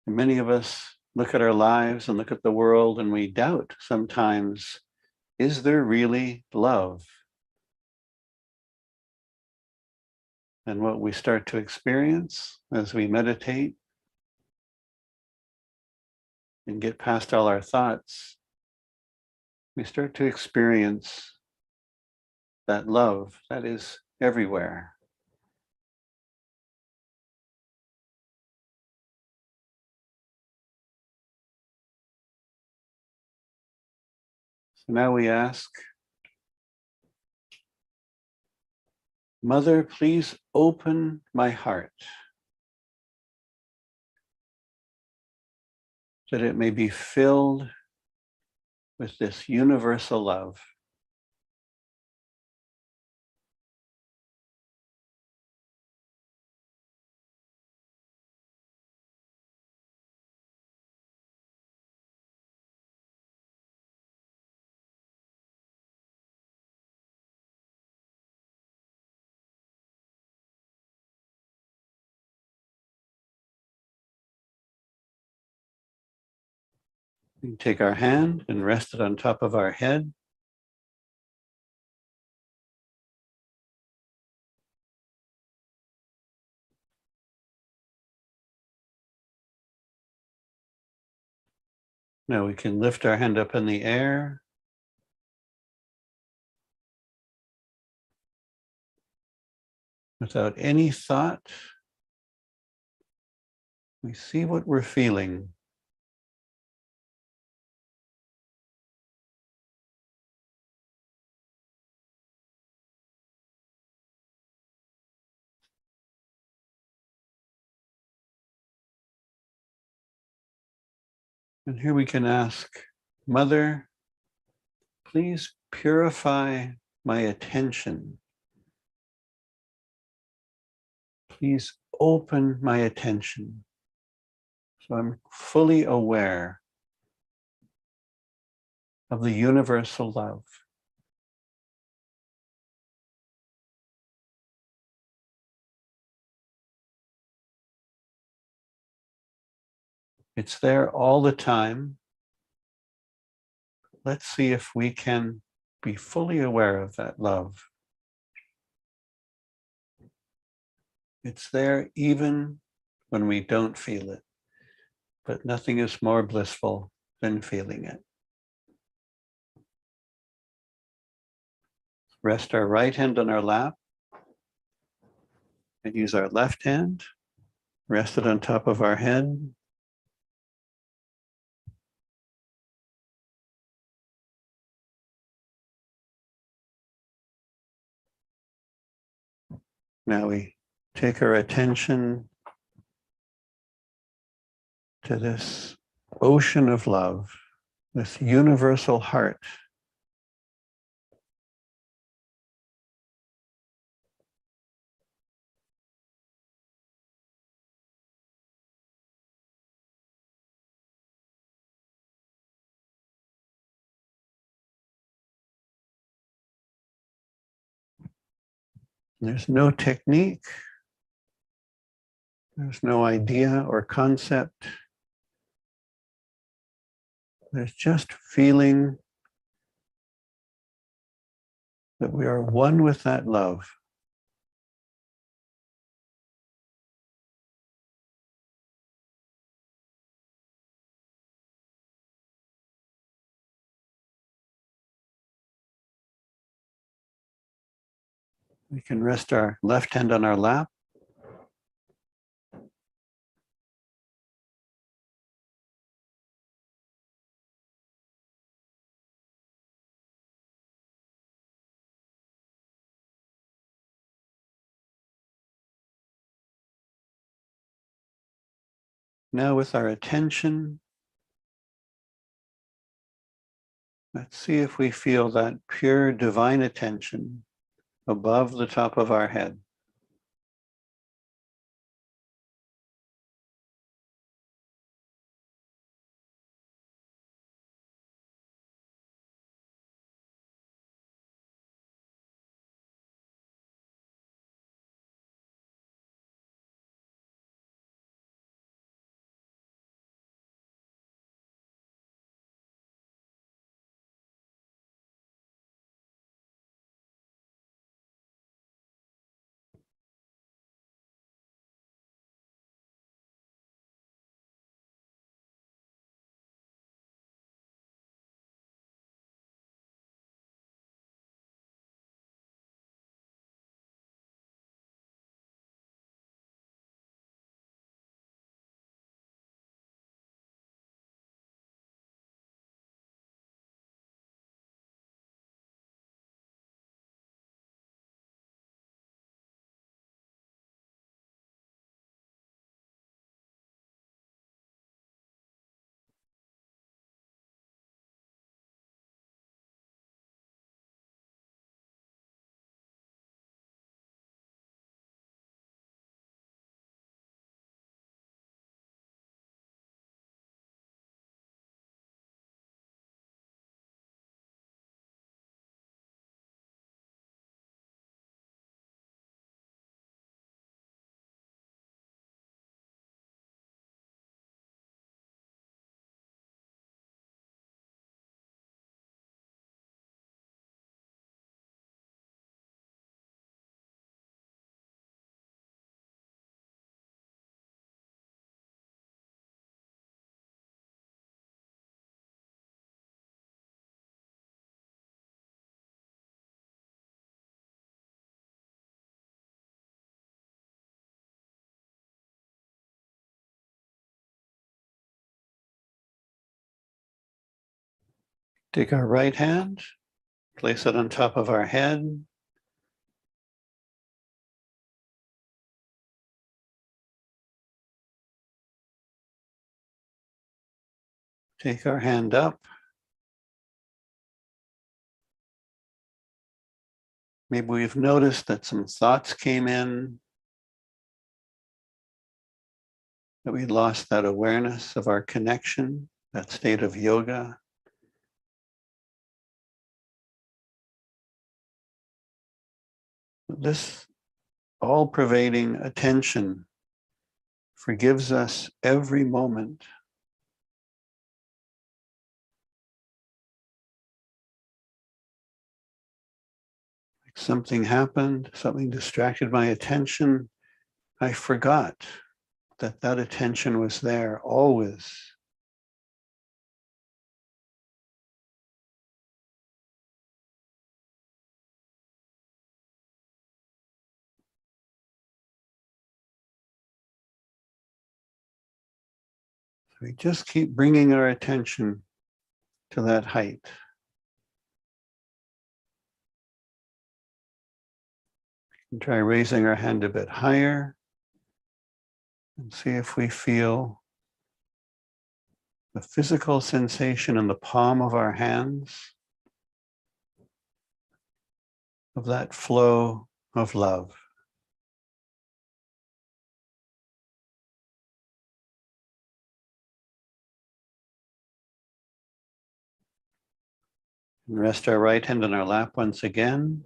And many of us look at our lives and look at the world and we doubt sometimes, is there really love? And what we start to experience as we meditate and get past all our thoughts, we start to experience that love that is everywhere. So now we ask, Mother, please open my heart that it may be filled with this universal love. We can take our hand and rest it on top of our head. Now we can lift our hand up in the air. Without any thought, we see what we're feeling. And here we can ask, Mother, please purify my attention. Please open my attention so I'm fully aware of the universal love. It's there all the time. Let's see if we can be fully aware of that love. It's there even when we don't feel it, but nothing is more blissful than feeling it. Rest our right hand on our lap and use our left hand, rest it on top of our head. Now we take our attention to this ocean of love, this universal heart. There's no technique, there's no idea or concept. There's just feeling that we are one with that love. We can rest our left hand on our lap. Now with our attention, let's see if we feel that pure divine attention above the top of our head. Take our right hand, place it on top of our head. Take our hand up. Maybe we've noticed that some thoughts came in, that we lost that awareness of our connection, that state of yoga. This all-pervading attention forgives us every moment. Like something happened, something distracted my attention. I forgot that that attention was there always. So we just keep bringing our attention to that height. And try raising our hand a bit higher and see if we feel the physical sensation in the palm of our hands of that flow of love. And rest our right hand on our lap once again.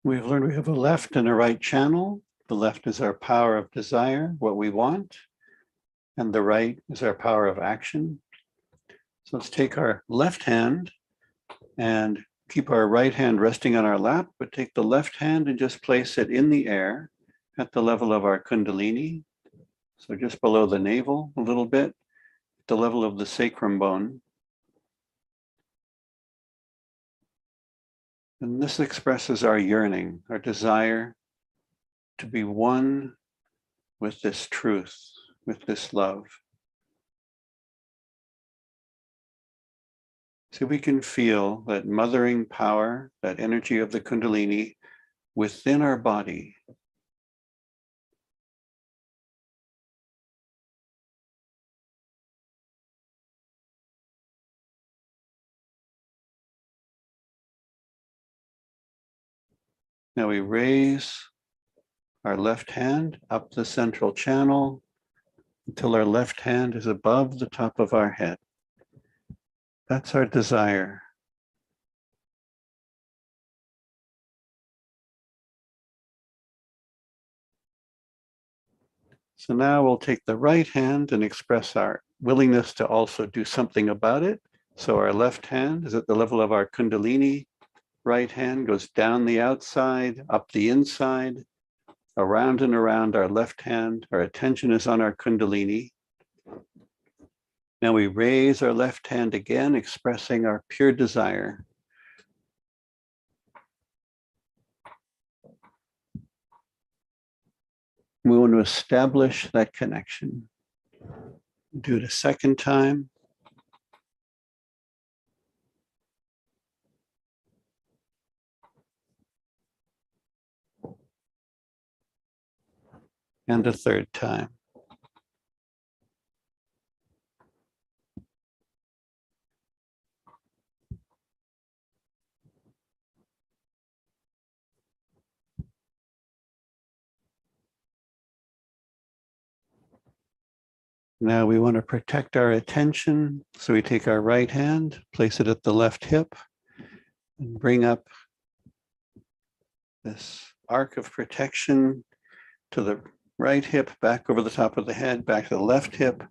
We've learned we have a left and a right channel. The left is our power of desire, what we want, and the right is our power of action. So let's take our left hand and keep our right hand resting on our lap, but take the left hand and just place it in the air at the level of our kundalini. So just below the navel a little bit, the level of the sacrum bone. And this expresses our yearning, our desire to be one with this truth, with this love. So we can feel that mothering power, that energy of the kundalini within our body. Now we raise our left hand up the central channel until our left hand is above the top of our head. That's our desire. So now we'll take the right hand and express our willingness to also do something about it. So our left hand is at the level of our kundalini. Right hand goes down the outside, up the inside, around and around our left hand. Our attention is on our kundalini. Now we raise our left hand again, expressing our pure desire. We want to establish that connection. Do it a second time. And a third time. Now we want to protect our attention. So we take our right hand, place it at the left hip, and bring up this arc of protection to the right hip, back over the top of the head, back to the left hip,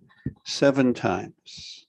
7 times.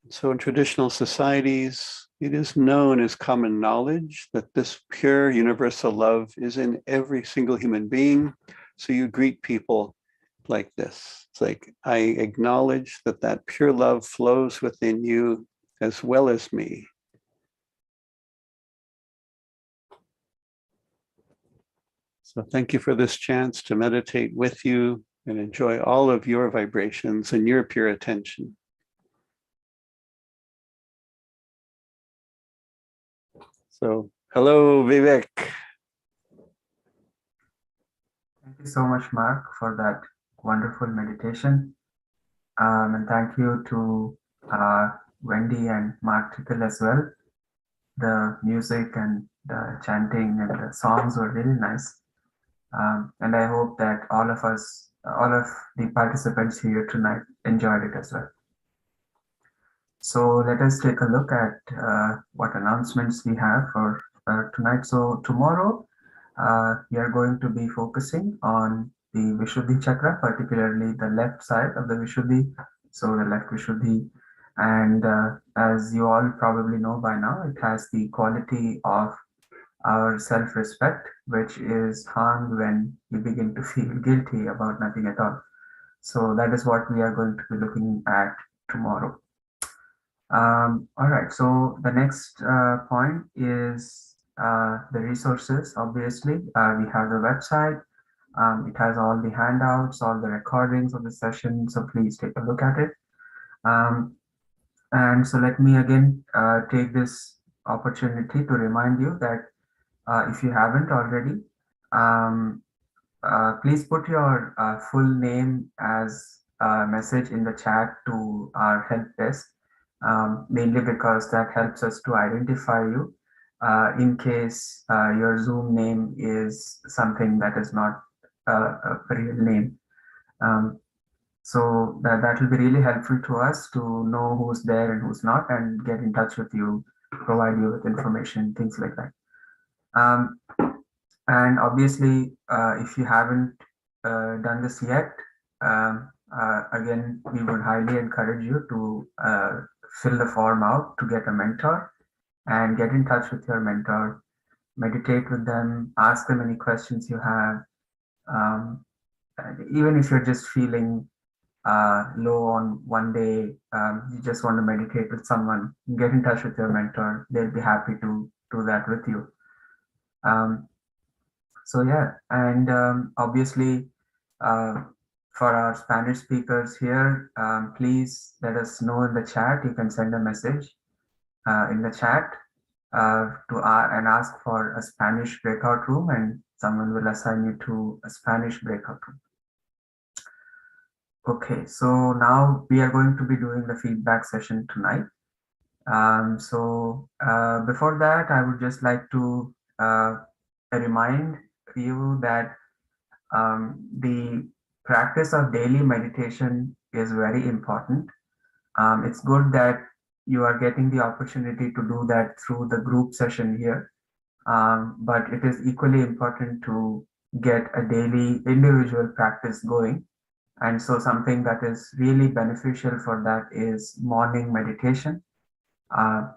So in traditional societies, it is known as common knowledge that this pure universal love is in every single human being. So you greet people like this. It's like, I acknowledge that that pure love flows within you as well as me. So thank you for this chance to meditate with you and enjoy all of your vibrations and your pure attention. So, hello, Vivek. Thank you so much, Mark, for that wonderful meditation. And thank you to Wendy and Mark Tickle as well. The music and the chanting and the songs were really nice. And I hope that all of the participants here tonight enjoyed it as well. So let us take a look at what announcements we have for tonight. So tomorrow, we are going to be focusing on the Vishuddhi chakra, particularly the left side of the Vishuddhi, so the left Vishuddhi. And as you all probably know by now, it has the quality of our self-respect, which is harmed when you begin to feel guilty about nothing at all. So that is what we are going to be looking at tomorrow. All right, so the next point is the resources. Obviously, we have the website. It has all the handouts, all the recordings of the session, so please take a look at it. And so let me again take this opportunity to remind you that if you haven't already, Um, please put your full name as a message in the chat to our help desk, mainly because that helps us to identify you in case your Zoom name is something that is not a real name. Um, so that will be really helpful to us to know who's there and who's not, and get in touch with you, provide you with information, things like that. Um, and obviously, if you haven't done this yet, again, we would highly encourage you to fill the form out to get a mentor and get in touch with your mentor, meditate with them, ask them any questions you have. Um, and even if you're just feeling low on one day, you just want to meditate with someone, get in touch with your mentor. They'll be happy to do that with you. Um, So yeah, and obviously, uh, for our Spanish speakers here, please let us know in the chat. You can send a message in the chat and ask for a Spanish breakout room, and someone will assign you to a Spanish breakout room. Okay, so now we are going to be doing the feedback session tonight. Before that, I would just like to remind you that the practice of daily meditation is very important. It's good that you are getting the opportunity to do that through the group session here, but it is equally important to get a daily individual practice going. And so something that is really beneficial for that is morning meditation.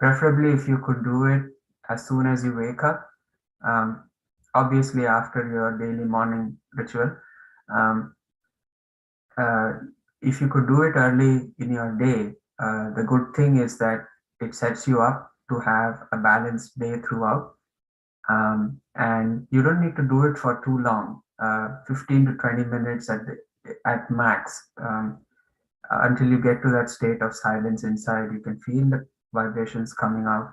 Preferably if you could do it as soon as you wake up, um, obviously after your daily morning ritual. Um, uh, if you could do it early in your day, the good thing is that it sets you up to have a balanced day throughout. And you don't need to do it for too long, 15 to 20 minutes at max, until you get to that state of silence inside. You can feel the vibrations coming out.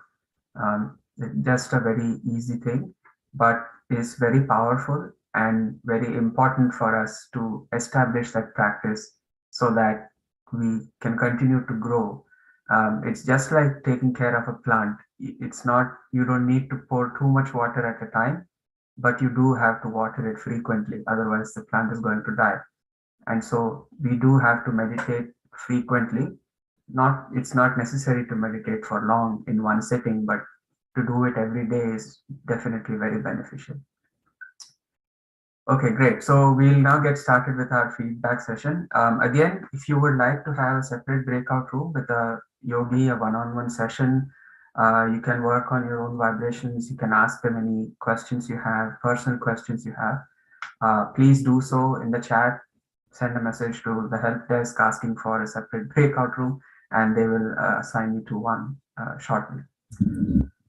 Just a very easy thing, but is very powerful and very important for us to establish that practice so that we can continue to grow. It's just like taking care of a plant. It's not, you don't need to pour too much water at a time, but you do have to water it frequently. Otherwise, the plant is going to die. And so we do have to meditate frequently. It's not necessary to meditate for long in one sitting, but to do it every day is definitely very beneficial. Okay, great. So we'll now get started with our feedback session. Again, if you would like to have a separate breakout room with a yogi, a one-on-one session, you can work on your own vibrations. You can ask them any questions you have, personal questions you have. Please do so in the chat. Send a message to the help desk asking for a separate breakout room, and they will assign you to one shortly.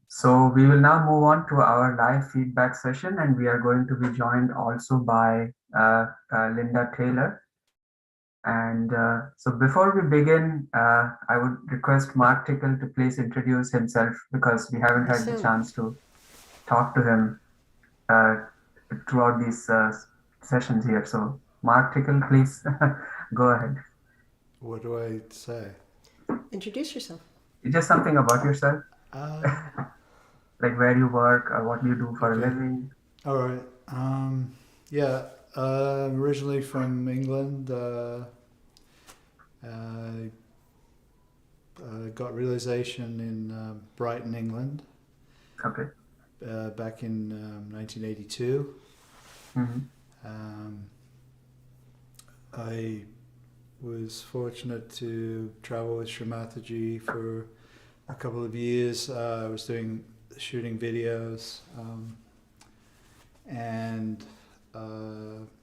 So we will now move on to our live feedback session, and we are going to be joined also by Linda Taylor. And so before we begin, I would request Mark Tickle to please introduce himself, because we haven't had the chance to talk to him throughout these sessions here. So Mark Tickle, please go ahead. What do I say? Introduce yourself. Just something about yourself. Like where you work or what you do for a living. All right. I'm originally from England. I got realization in Brighton, England. Okay. Back in 1982. Mm-hmm. I was fortunate to travel with Shri Mataji for a couple of years. I was shooting videos, and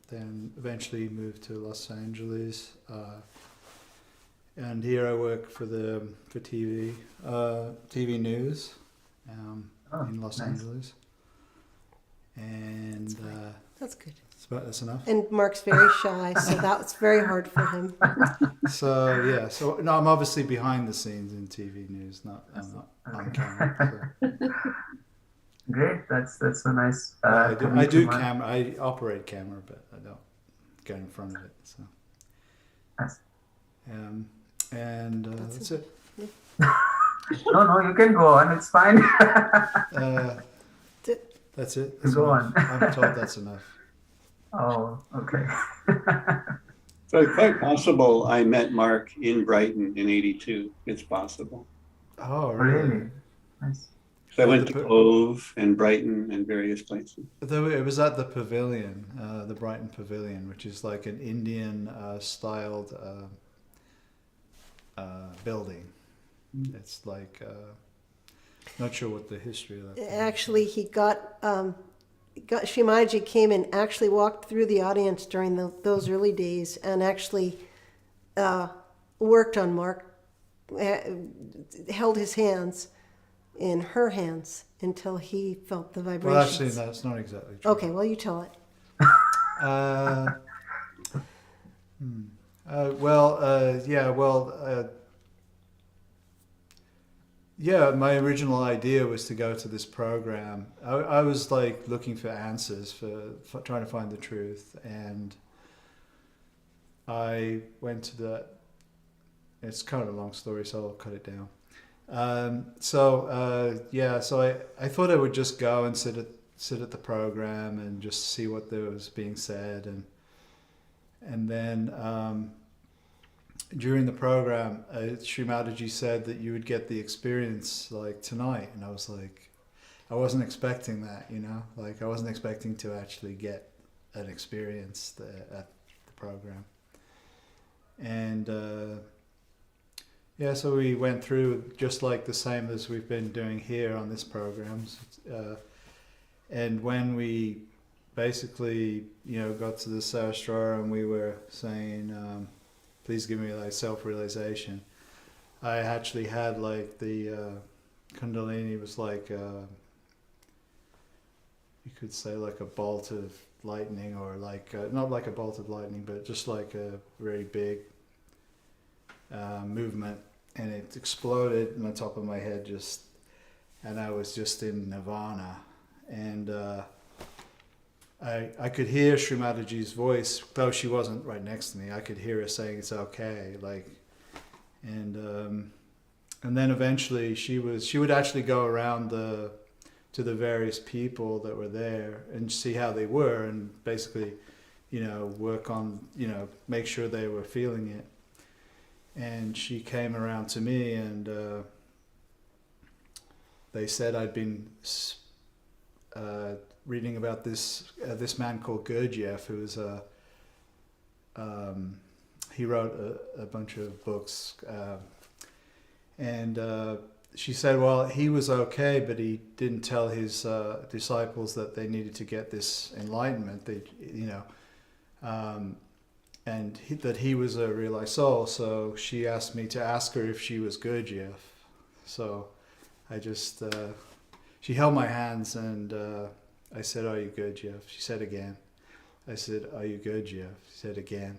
then eventually moved to Los Angeles. And here I work for TV news in Los Angeles. And that's good. That's enough. And Mark's very shy, so that's very hard for him. So I'm obviously behind the scenes in TV news. I'm not on camera. Great. That's so nice Well, to I meet you, do Mark. camera. I operate camera, but I don't go in front of it. So, Yes. um, and that's it. No, no, you can go on. It's fine. Uh, that's it. You That's go enough. on. I'm told that's enough. Oh, okay. So it's quite possible I met Mark in Brighton in '82. It's possible. Oh, really? Really? Nice. So I At went to Cove and Brighton and various places. though it was at the pavilion, the Brighton Pavilion, which is like an Indian styled building. It's like not sure what the history of that thing is. Actually, he Shri Mataji came and actually walked through the audience during those early days and actually worked on Mark, held his hands in her hands until he felt the Well, vibrations. actually, that's not exactly true. Okay, well, you tell it. Uh, yeah, my original idea was to go to this program. I was like looking for answers for trying to find the truth, and I went to the. It's kind of a long story, so I'll cut it down. So I thought I would just go and sit at the program and just see what there was being said, and then during the program, Shri Mataji said that you would get the experience like tonight, and I was like, I wasn't expecting that, like I wasn't expecting to actually get an experience at the program, and. Yeah, so we went through just like the same as we've been doing here on this program. And when we basically, got to the Sahasrara and we were saying, please give me like self-realization, I actually had like the Kundalini was like, you could say like a bolt of lightning, or like, not like a bolt of lightning, but just like a very big movement, and it exploded on the top of my head, and I was just in nirvana, and I could hear Shri Mataji's voice, though she wasn't right next to me. I could hear her saying it's okay, like, and then eventually she would actually go around to the various people that were there and see how they were, and basically, work on, make sure they were feeling it. And she came around to me, and they said I'd been reading about this man called Gurdjieff, who was he wrote a bunch of books, and she said, well, he was okay, but he didn't tell his disciples that they needed to get this enlightenment. And that he was a realized soul. So she asked me to ask her if she was Gurdjieff. So I just, she held my hands, and I said, are you Gurdjieff? She said again. I said, are you Gurdjieff? She said again.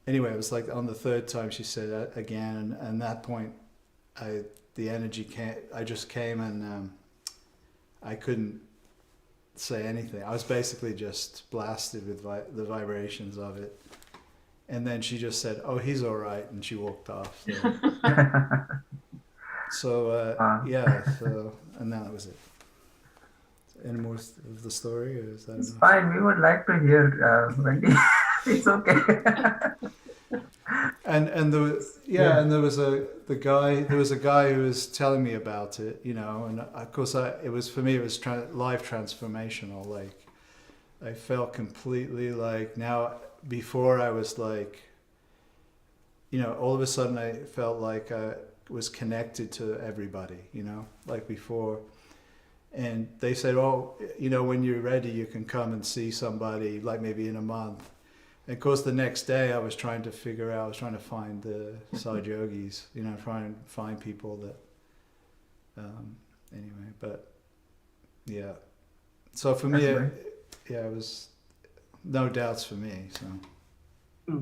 Anyway, it was like on the third time she said again, and at that point, the energy came, I just came, and I couldn't say anything. I was basically just blasted with the vibrations of it, and then she just said, "Oh, he's all right," and she walked off. So and that was it. Any more of the story, or is that It's enough? fine. We would like to hear, Wendy. It's okay. And there was and there was a guy who was telling me about it, and of course it was life transformational. Like I felt completely like, now before I was like, all of a sudden I felt like I was connected to everybody, like before. And they said, oh, when you're ready, you can come and see somebody, like maybe in a month. And of course, the next day I was trying to find the Sahaja Yogis, trying to find people that, anyway, but yeah. So for me, it was no doubts for me, so.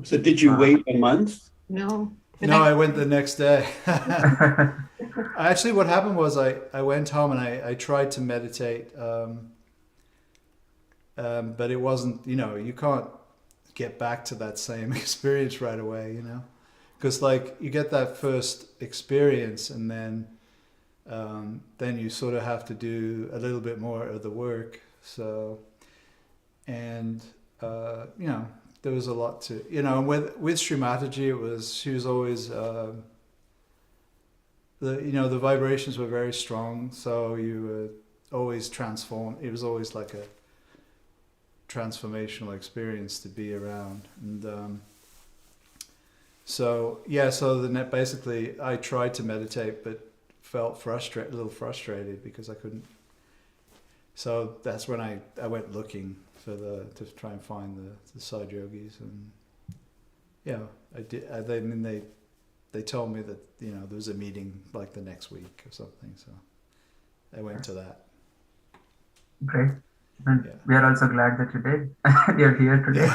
So did you wait a month? No. No, I went the next day. Actually, what happened was I went home and I tried to meditate, but it wasn't, you can't get back to that same experience right away, because like you get that first experience and then you sort of have to do a little bit more of the work. So, and there was a lot to, with Shri Mataji, she was always, the vibrations were very strong. So you were always transformed. It was always like a transformational experience to be around. And so basically I tried to meditate, but felt a little frustrated because I couldn't. So that's when I went looking to try and find the Sahaja Yogis, and I did. They told me that there was a meeting like the next week or something, so I went to that. Great. And we are also glad that you did. You're here today.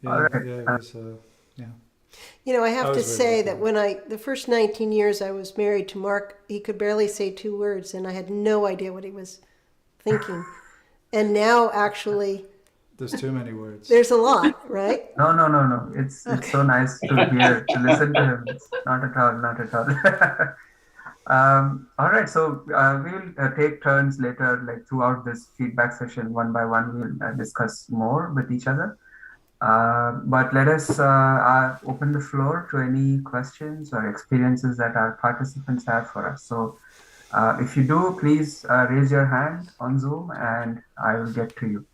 All right. It was, I have to say that when the first 19 years I was married to Mark, he could barely say 2 words, and I had no idea what he was thinking. And now, actually, there's too many words. There's a lot, right? No. It's so nice to hear, to listen to him. It's not at all. All right, so we'll take turns later, like throughout this feedback session, one by one, we'll discuss more with each other. But let us open the floor to any questions or experiences that our participants have for us. So if you do, please raise your hand on Zoom and I will get to you.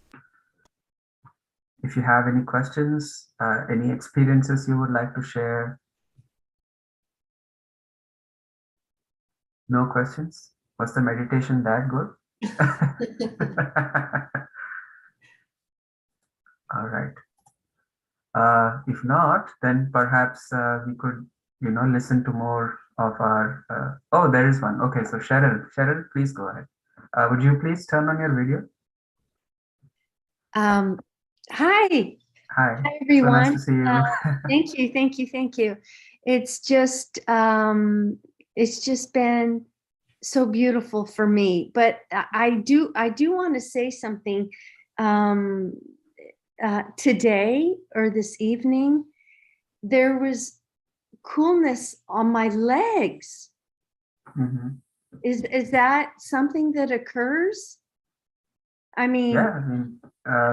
If you have any questions, any experiences you would like to share. No questions? Was the meditation that good? All right. If not, then perhaps we could, listen to more of our. Oh, there is one. Okay, so Cheryl, please go ahead. Would you please turn on your video? Hi. Hi. Hi, everyone. So nice to see you. Thank you. It's just been so beautiful for me. But I do want to say something. Today or this evening, there was coolness on my legs. Mm-hmm. Is that something that occurs? I mean, yeah,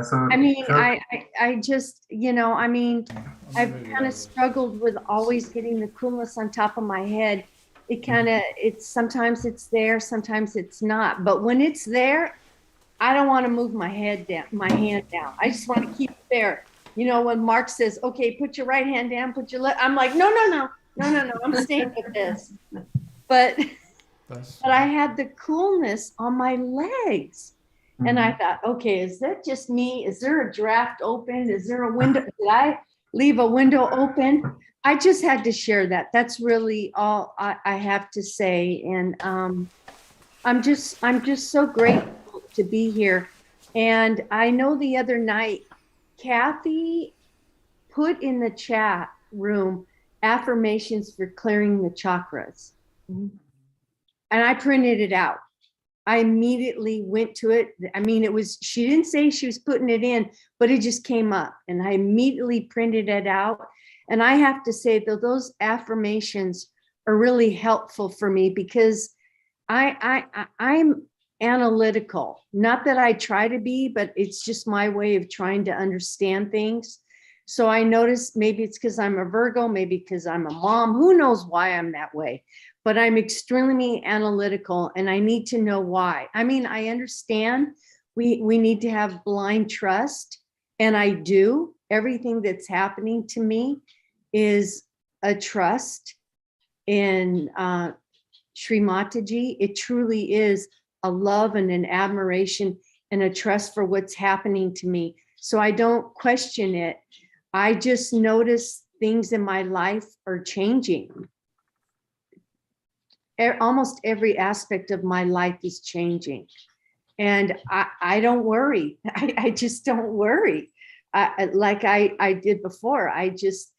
sure. I just, I've kind of struggled with always getting the coolness on top of my head. Sometimes it's there, sometimes it's not. But when it's there, I don't want to move my hand down. I just want to keep it there. When Mark says, okay, put your right hand down, put your left, I'm like, no, I'm staying with this. But I had the coolness on my legs. Mm-hmm. And I thought, okay, is that just me? Is there a draft open? Is there a window? Did I leave a window open? I just had to share that. That's really all I have to say. And I'm just so grateful to be here. And I know the other night, Kathy put in the chat room affirmations for clearing the chakras. Mm-hmm. And I printed it out. I immediately went to it. She didn't say she was putting it in, but it just came up and I immediately printed it out. And I have to say that those affirmations are really helpful for me because I'm analytical. Not that I try to be, but it's just my way of trying to understand things. So I noticed maybe it's because I'm a Virgo, maybe because I'm a mom, who knows why I'm that way. But I'm extremely analytical and I need to know why. I understand we need to have blind trust, and I do. Everything that's happening to me is a trust in Shri Mataji. It truly is a love and an admiration and a trust for what's happening to me. So I don't question it. I just notice things in my life are changing. Almost every aspect of my life is changing. And I don't worry. I just don't worry. Like I did before. I'm just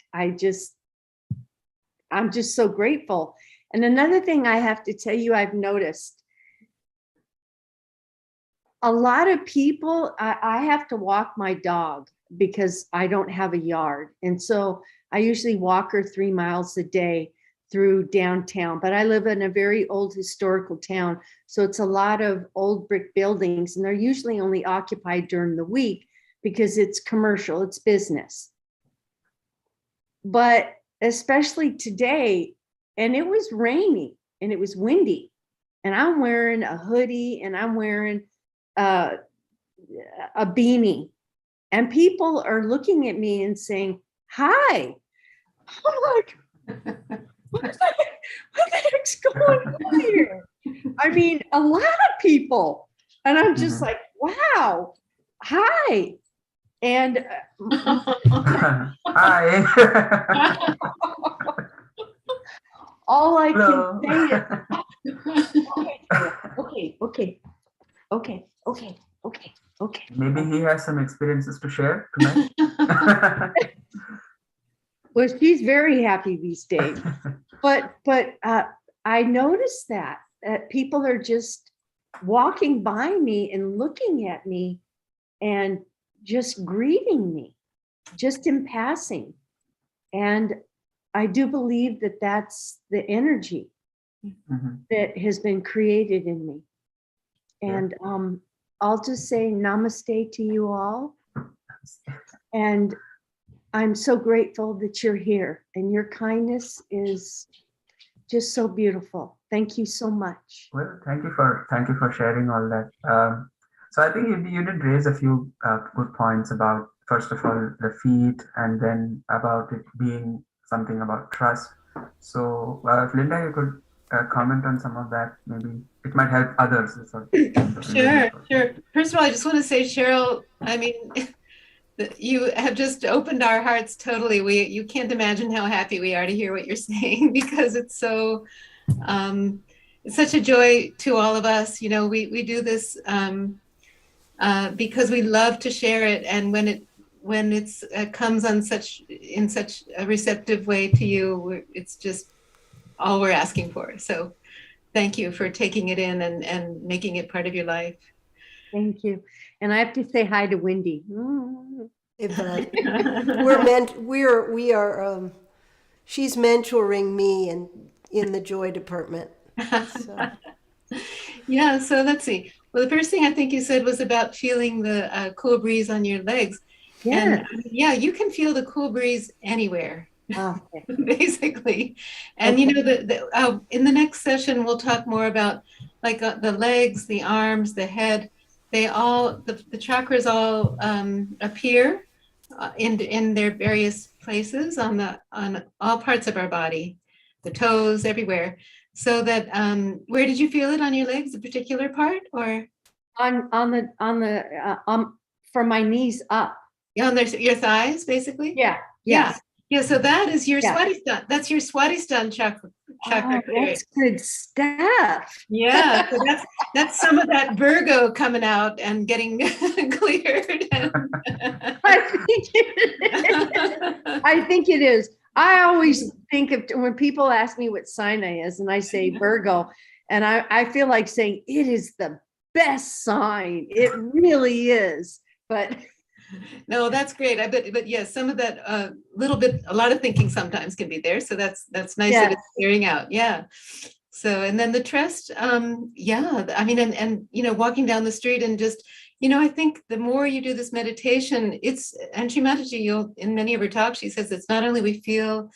so grateful. And another thing I have to tell you, I've noticed a lot of people, I have to walk my dog because I don't have a yard. And so I usually walk her 3 miles a day through downtown, but I live in a very old historical town. So it's a lot of old brick buildings, and they're usually only occupied during the week because it's commercial, it's business. But especially today, and it was rainy and it was windy, and I'm wearing a hoodie and I'm wearing a beanie, and people are looking at me and saying, hi. I'm like, what the heck's going on here? I mean, a lot of people. And I'm just like, wow, hi. And Hi. all I Hello. can say is, okay. Maybe he has some experiences to share tonight. Well, she's very happy these days. But I noticed that people are just walking by me and looking at me and just greeting me, just in passing. And I do believe that that's the energy that has been created in me. And I'll just say namaste to you all. And I'm so grateful that you're here, and your kindness is just so beautiful. Thank you so much. Well, thank you for sharing all that. So I think you did raise a few good points about, first of all, the feet, and then about it being something about trust. So if Linda, you could comment on some of that, maybe it might help others. Sure. First of all, I just want to say, Cheryl, I mean, you have just opened our hearts totally. You can't imagine how happy we are to hear what you're saying, because it's so, it's such a joy to all of us. You know, we do this because we love to share it, and when it's comes on in such a receptive way to you, it's just all we're asking for. So thank you for taking it in and making it part of your life. Thank you. And I have to say hi to Wendy. But she's mentoring me in the joy department. So. Yeah, so let's see. Well, the first thing I think you said was about feeling the cool breeze on your legs. Yeah. And yeah, you can feel the cool breeze anywhere. Okay. Basically. And you know, in the next session we'll talk more about like the legs, the arms, the head. They all, the chakras all appear in their various places on all parts of our body, the toes, everywhere. So that where did you feel it on your legs, a particular part, or On the from my knees up. Yeah, on your thighs, basically. Yeah. Yeah. So that is your Yeah. Swadhisthana. That's your Swadhisthana chakra. Oh, that's good stuff. Yeah. So that's some of that Virgo coming out and getting cleared. I think it is. I always think of when people ask me what sign I is, and I say Virgo, and I feel like saying it is the best sign. It really is. But no, that's great. But yes, some of that a lot of thinking sometimes can be there. So that's nice that it's clearing out. Yeah. So, and then the trust, yeah, I mean, and, you know, walking down the street and just, you know, I think the more you do this meditation, and Shri Mataji, in many of her talks, she says it's not only we feel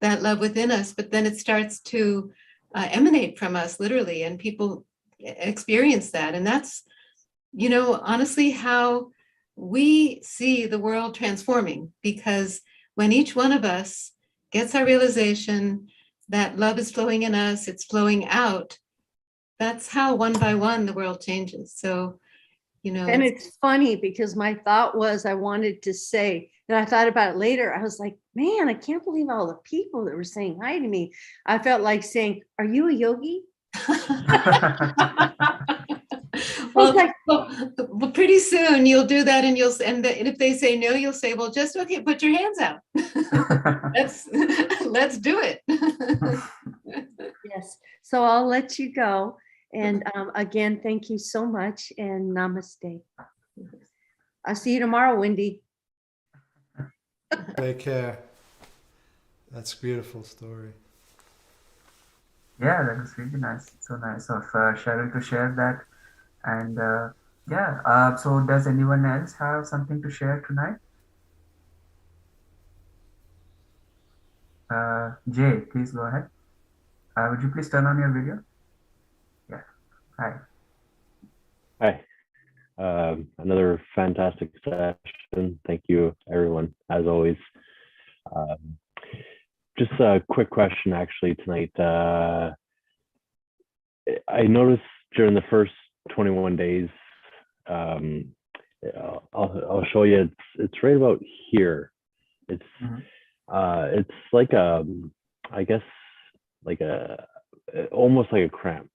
that love within us, but then it starts to emanate from us, literally, and people experience that. And that's, you know, honestly, how we see the world transforming, because when each one of us gets our realization that love is flowing in us, it's flowing out, that's how one by one the world changes. So, you know. And it's funny because my thought was I wanted to say, and I thought about it later, I was like, man, I can't believe all the people that were saying hi to me. I felt like saying, are you a yogi? Well, pretty soon you'll do that, and and if they say no, you'll say, well, just okay, put your hands out. Let's do it. So I'll let you go. And again, thank you so much and namaste. I'll see you tomorrow, Wendy. Take care. That's a beautiful story. Yeah, that was really nice. So nice of Cheryl to share that. And so does anyone else have something to share tonight? Jay, please go ahead. Would you please turn on your video? Yeah. Hi. Hi. Another fantastic session. Thank you, everyone, as always. Just a quick question, actually, tonight. I noticed during the first 21 days, I'll show you. It's right about here. It's like I guess like almost like a cramp.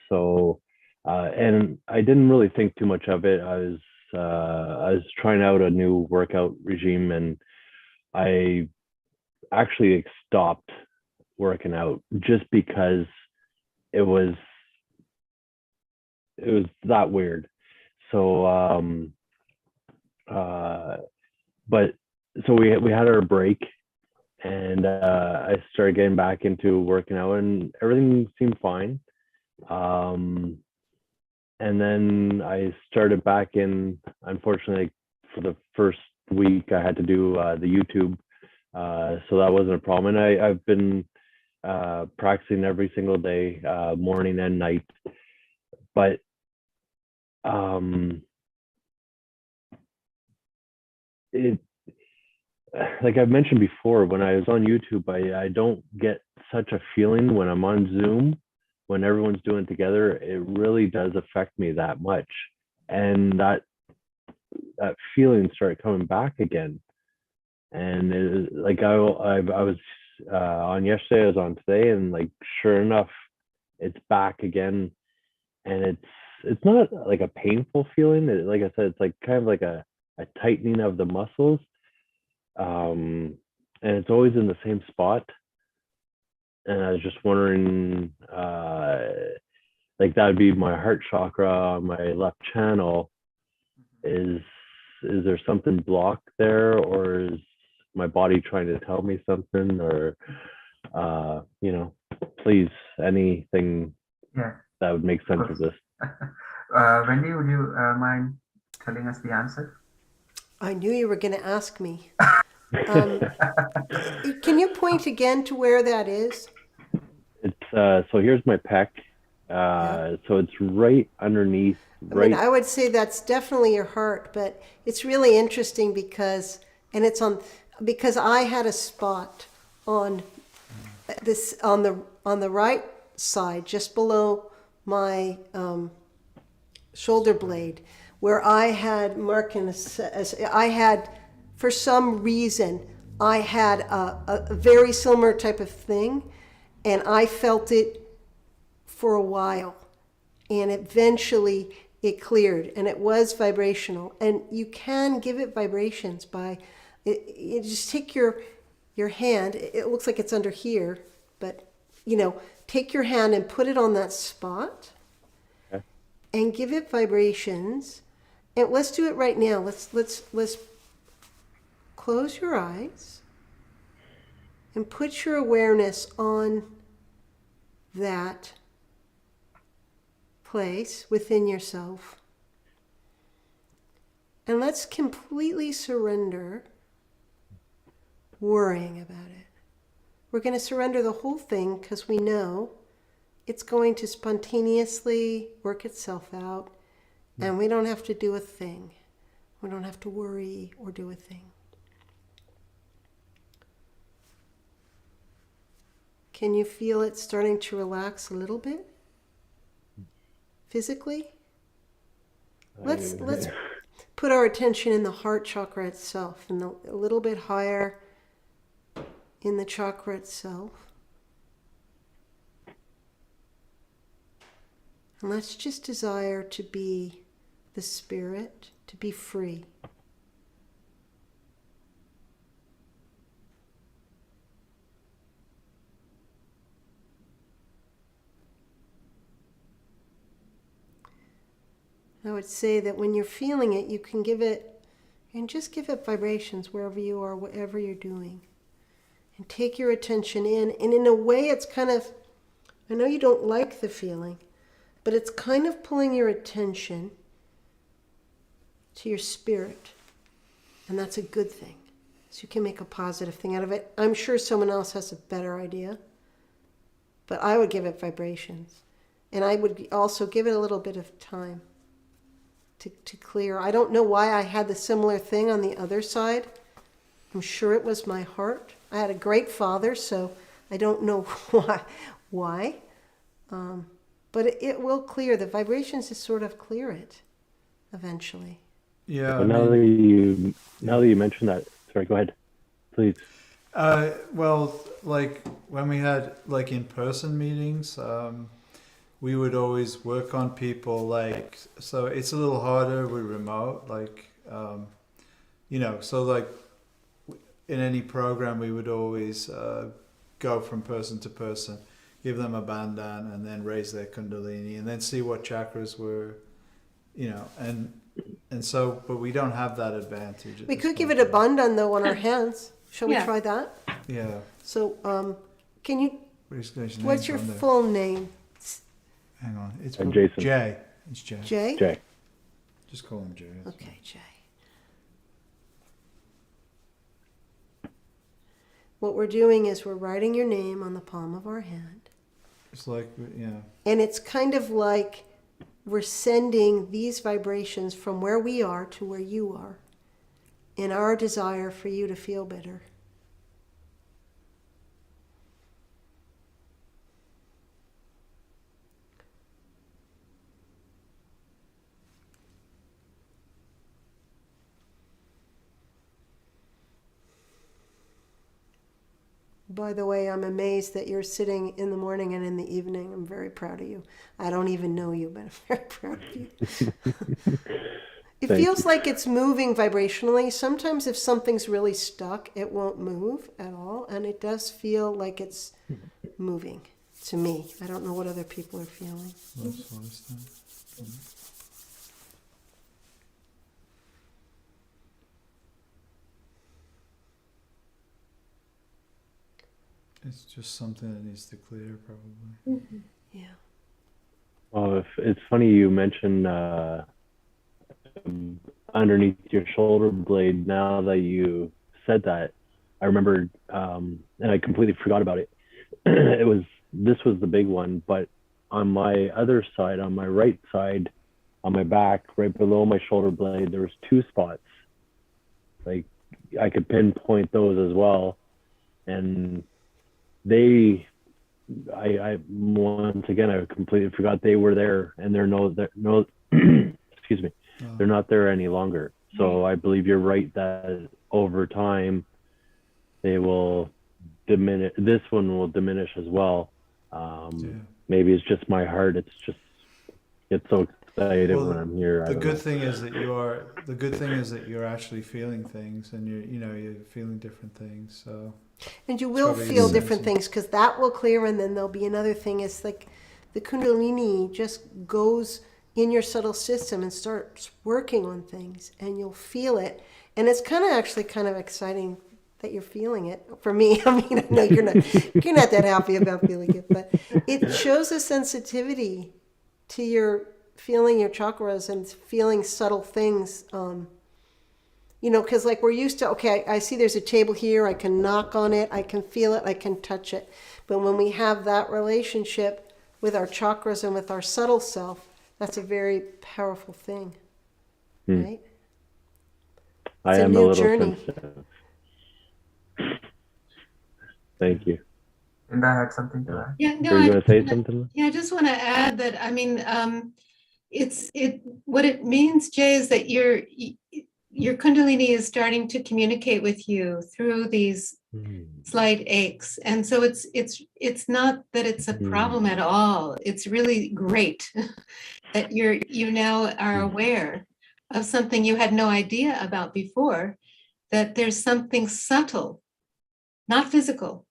So, and I didn't really think too much of it. I was trying out a new workout regime, and I actually stopped working out just because it was that weird. So but so we had our break, and I started getting back into working out, and everything seemed fine. And then I started back in. Unfortunately, for the first week, I had to do the YouTube, so that wasn't a problem. And I've been practicing every single day, morning and night. But it, like I've mentioned before, when I was on YouTube, I don't get such a feeling when I'm on Zoom, when everyone's doing it together. It really does affect me that much, and that feeling started coming back again. And it, like I was on yesterday, I was on today, and like sure enough, it's back again. And it's not like a painful feeling. Like I said, it's like kind of like a tightening of the muscles, and it's always in the same spot. And I was just wondering, like that would be my heart chakra on my left channel. Is there something blocked there, or is my body trying to tell me something? Or please, anything Yeah, that would make sense of this. Wendy, would you mind telling us the answer? I knew you were going to ask me. Can you point again to where that is? It's so here's my pec. So it's right underneath. I mean, I would say that's definitely your heart, but it's really interesting because I had a spot on this on the right side, just below my shoulder blade, where I had for some reason, I had a very similar type of thing, and I felt it for a while, and eventually it cleared, and it was vibrational. And you can give it vibrations by, you just take your hand, it looks like it's under here, but take your hand and put it on that spot, Okay. and give it vibrations. And let's do it right now. Let's close your eyes and put your awareness on that place within yourself. And let's completely surrender worrying about it. We're going to surrender the whole thing because we know it's going to spontaneously work itself out, and we don't have to do a thing. We don't have to worry or do a thing. Can you feel it starting to relax a little bit? Physically? Let's put our attention in the heart chakra itself, and a little bit higher in the chakra itself. And let's just desire to be the spirit, to be free. I would say that when you're feeling it, you can give it, and just give it vibrations wherever you are, whatever you're doing. And take your attention in. And in a way, it's kind of, I know you don't like the feeling, but it's kind of pulling your attention to your spirit. And that's a good thing. So you can make a positive thing out of it. I'm sure someone else has a better idea, but I would give it vibrations. And I would also give it a little bit of time to clear. I don't know why I had the similar thing on the other side. I'm sure it was my heart. I had a great father, so I don't know why. But it will clear. The vibrations just sort of clear it eventually. Yeah. But now that you mentioned that, sorry, go ahead, please. Well, like when we had like in-person meetings, we would always work on people like, so it's a little harder with remote, like, so like in any program, we would always go from person to person, give them a bandhan and then raise their kundalini and then see what chakras were, and so, but we don't have that advantage. We could give it a bandhan though on our hands. Shall we Yeah. try that? Yeah. So, can you, What's what's your full name? Hang on. It's Jason. Jay. It's Jay. Jay? Jay. Just call him Jay. Okay, Jay. What we're doing is we're writing your name on the palm of our hand. It's like, And it's kind of like we're sending these vibrations from where we are to where you are in our desire for you to feel better. By the way, I'm amazed that you're sitting in the morning and in the evening. I'm very proud of you. I don't even know you, but I'm very proud of you. It feels like it's moving vibrationally. Sometimes if something's really stuck, it won't move at all. And it does feel like it's moving to me. I don't know what other people are feeling. it's just something that needs to clear, probably. Yeah. Well, if it's funny you mentioned underneath your shoulder blade. Now that you said that, I remembered, and I completely forgot about it. This was the big one, but on my other side, on my right side, on my back, right below my shoulder blade, there was 2 spots. Like I could pinpoint those as well, and I once again, I completely forgot they were there, and they're no, excuse me, they're not there any longer. So I believe you're right that over time they will diminish. This one will diminish as well. Maybe it's just my heart. It's so excited when I'm here. The good thing is that you're actually feeling things, and you're feeling different things. So. And you will feel different things, because that will clear, and then there'll be another thing. It's like the Kundalini just goes in your subtle system and starts working on things, and you'll feel it. And it's kind of exciting that you're feeling it. For me, I mean, I know you're not that happy about feeling it, but it shows a sensitivity to your feeling your chakras and feeling subtle things. Because like we're used to, okay, I see there's a table here, I can knock on it, I can feel it, I can touch it. But when we have that relationship with our chakras and with our subtle self, that's a very powerful thing, right? I am a little sensitive. Thank you. And I had something to add. Yeah, no, Are you going to say something? Yeah, I just want to add that, I mean, what it means, Jay, is that your Kundalini is starting to communicate with you through these slight aches. And so it's not that it's a problem at all. It's really great that you now are aware of something you had no idea about before, that there's something subtle, not physical.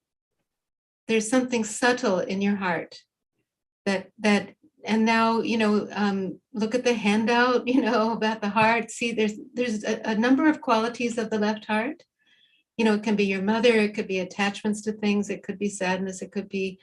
There's something subtle in your heart that now, look at the handout, about the heart. See, there's a number of qualities of the left heart. It can be your mother, it could be attachments to things, it could be sadness, it could be,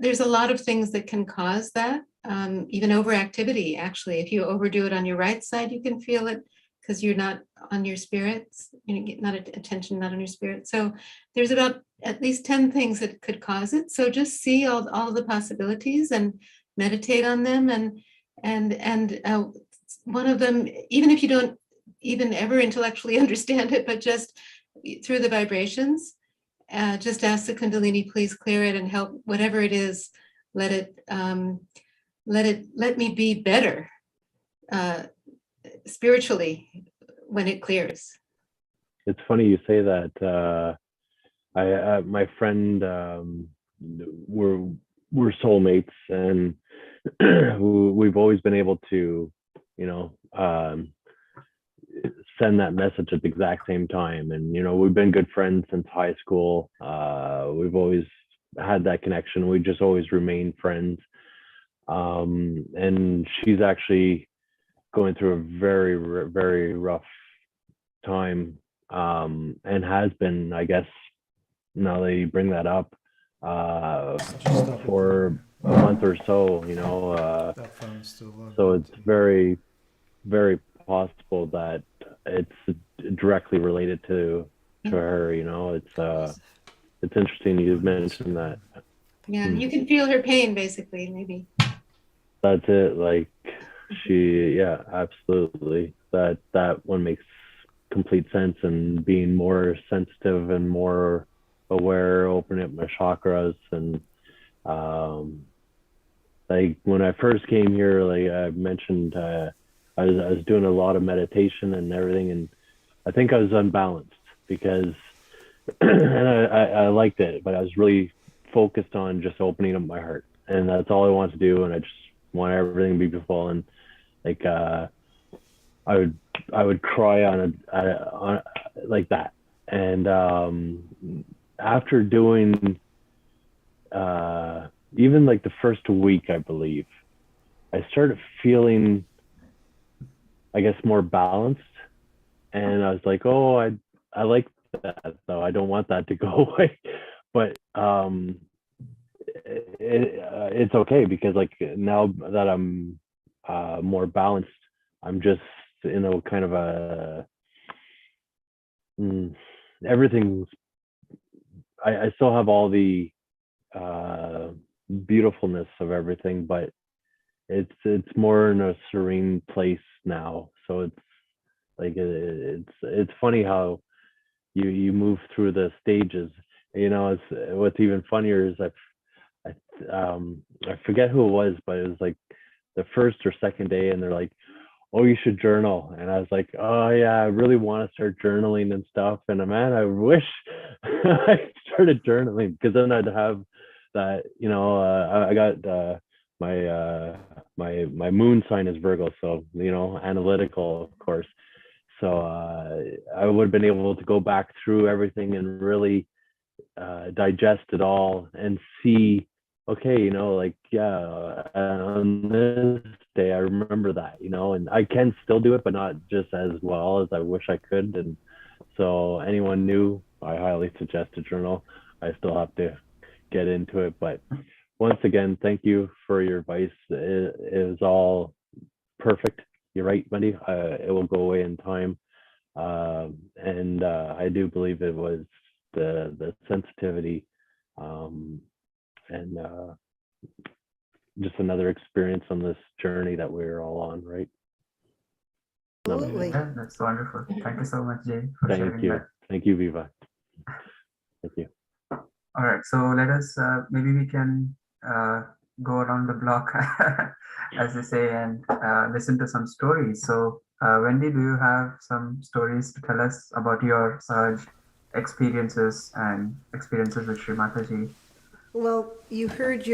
there's a lot of things that can cause that, even overactivity, actually. If you overdo it on your right side, you can feel it because you're not on your spirits, not attention, not on your spirit. So there's about at least 10 things that could cause it. So just see all the possibilities and meditate on them. And one of them, even if you don't even ever intellectually understand it, but just through the vibrations, just ask the Kundalini, please clear it and help whatever it is. Let me be better spiritually when it clears. It's funny you say that. My friend, we're soulmates, and we've always been able to, send that message at the exact same time. And we've been good friends since high school. We've always had that connection. We just always remain friends. And she's actually going through a very, very rough time, and has been, I guess, now that you bring that up, for a month or so, That phone's still on. so it's very, very possible that it's directly related to her. It's interesting you mentioned that. Yeah, you can feel her pain, basically, maybe. That's it. Like absolutely. That one makes complete sense, and being more sensitive and more aware, opening up my chakras. And like when I first came here, like I mentioned, I was doing a lot of meditation and everything, and I think I was unbalanced because and I liked it, but I was really focused on just opening up my heart, and that's all I wanted to do, and I just want everything to be beautiful. And like I would cry on like that. And after doing even like the first week, I believe, I started feeling, I guess, more balanced. And I was like, oh, I like that, though. I don't want that to go away. But it's okay, because like now that I'm more balanced, I'm just in a kind of a everything's, I still have all the beautifulness of everything, but it's more in a serene place now. So it's like it's funny how you move through the stages. It's what's even funnier is I forget who it was, but it was like the first or second day, and they're like, oh, you should journal. And I was like, oh yeah, I really want to start journaling and stuff. And man, I wish I started journaling, because then I'd have that, I got my moon sign is Virgo, so analytical, of course. So I would have been able to go back through everything and really digest it all and see, okay, like, yeah, on this day, I remember that, and I can still do it, but not just as well as I wish I could. And so anyone new, I highly suggest a journal. I still have to get into it. But once again, thank you for your advice. It was all perfect. You're right, Wendy. It will go away in time. And I do believe it was the sensitivity, and just another experience on this journey that we're all on, right? Absolutely. Yeah, that's wonderful. Thank you so much, Jay, for Thank sharing you. that. Thank you, Viva. Thank you. All right, so let us, maybe we can go around the block, as they say, and listen to some stories. So, Wendy, do you have some stories to tell us about your Sahaj experiences and experiences with Shri Mataji? Well, you heard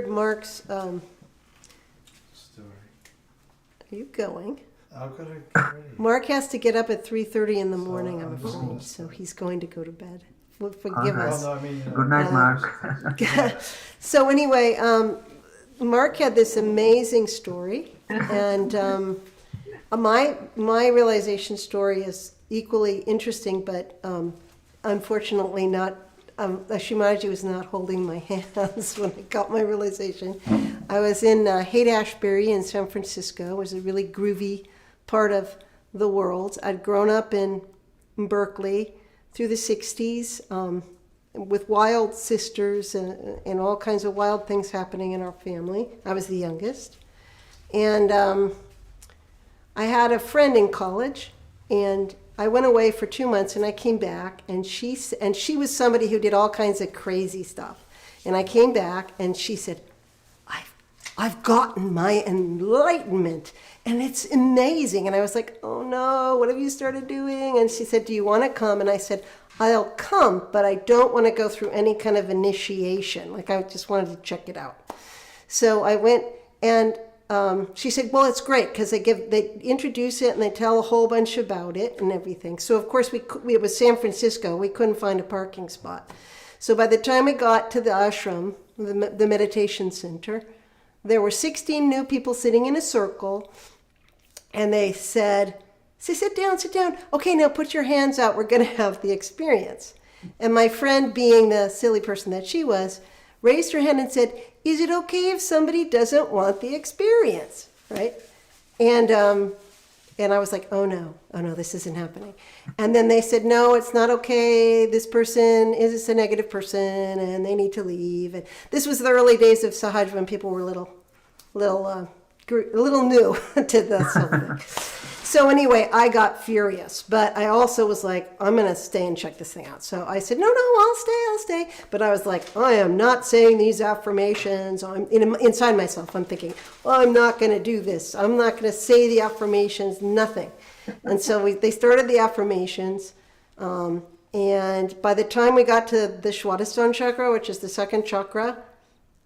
Mark's, are Story. you going? I've got to get ready. Mark has to get up at 3:30 in the So morning, I'm I'm just afraid, gonna so start. he's going to go to bed. Forgive Alright. us. Oh, no, I mean, Good night, Uh, Mark. So anyway, Mark had this amazing story, and my realization story is equally interesting, but unfortunately not. Shri Mataji was not holding my hands when I got my realization. I was in Haight-Ashbury in San Francisco. It was a really groovy part of the world. I'd grown up in Berkeley through the 60s. With wild sisters and all kinds of wild things happening in our family. I was the youngest. And I had a friend in college, and I went away for 2 months, and I came back, and she was somebody who did all kinds of crazy stuff. And I came back, and she said, I've gotten my enlightenment, and it's amazing. And I was like, oh no, what have you started doing? And she said, do you want to come? And I said, I'll come, but I don't want to go through any kind of initiation. Like, I just wanted to check it out. So I went, and she said, well, it's great because they introduce it and they tell a whole bunch about it and everything. So of course it was San Francisco. We couldn't find a parking spot. So by the time we got to the ashram, the meditation center, there were 16 new people sitting in a circle, and they said, sit down. Okay, now put your hands out. We're going to have the experience. And my friend, being the silly person that she was, raised her hand and said, is it okay if somebody doesn't want the experience, right? And I was like, oh no, this isn't happening. And then they said, no, it's not okay. This person is a negative person and they need to leave. And this was the early days of Sahaja when people were a little new to this whole thing. So anyway, I got furious, but I also was like, I'm going to stay and check this thing out. So I said, no, I'll stay. But I was like, I am not saying these affirmations. Inside myself, I'm thinking, I'm not going to do this. I'm not going to say the affirmations, nothing. And so they started the affirmations. And by the time we got to the Swadhisthana chakra, which is the second chakra,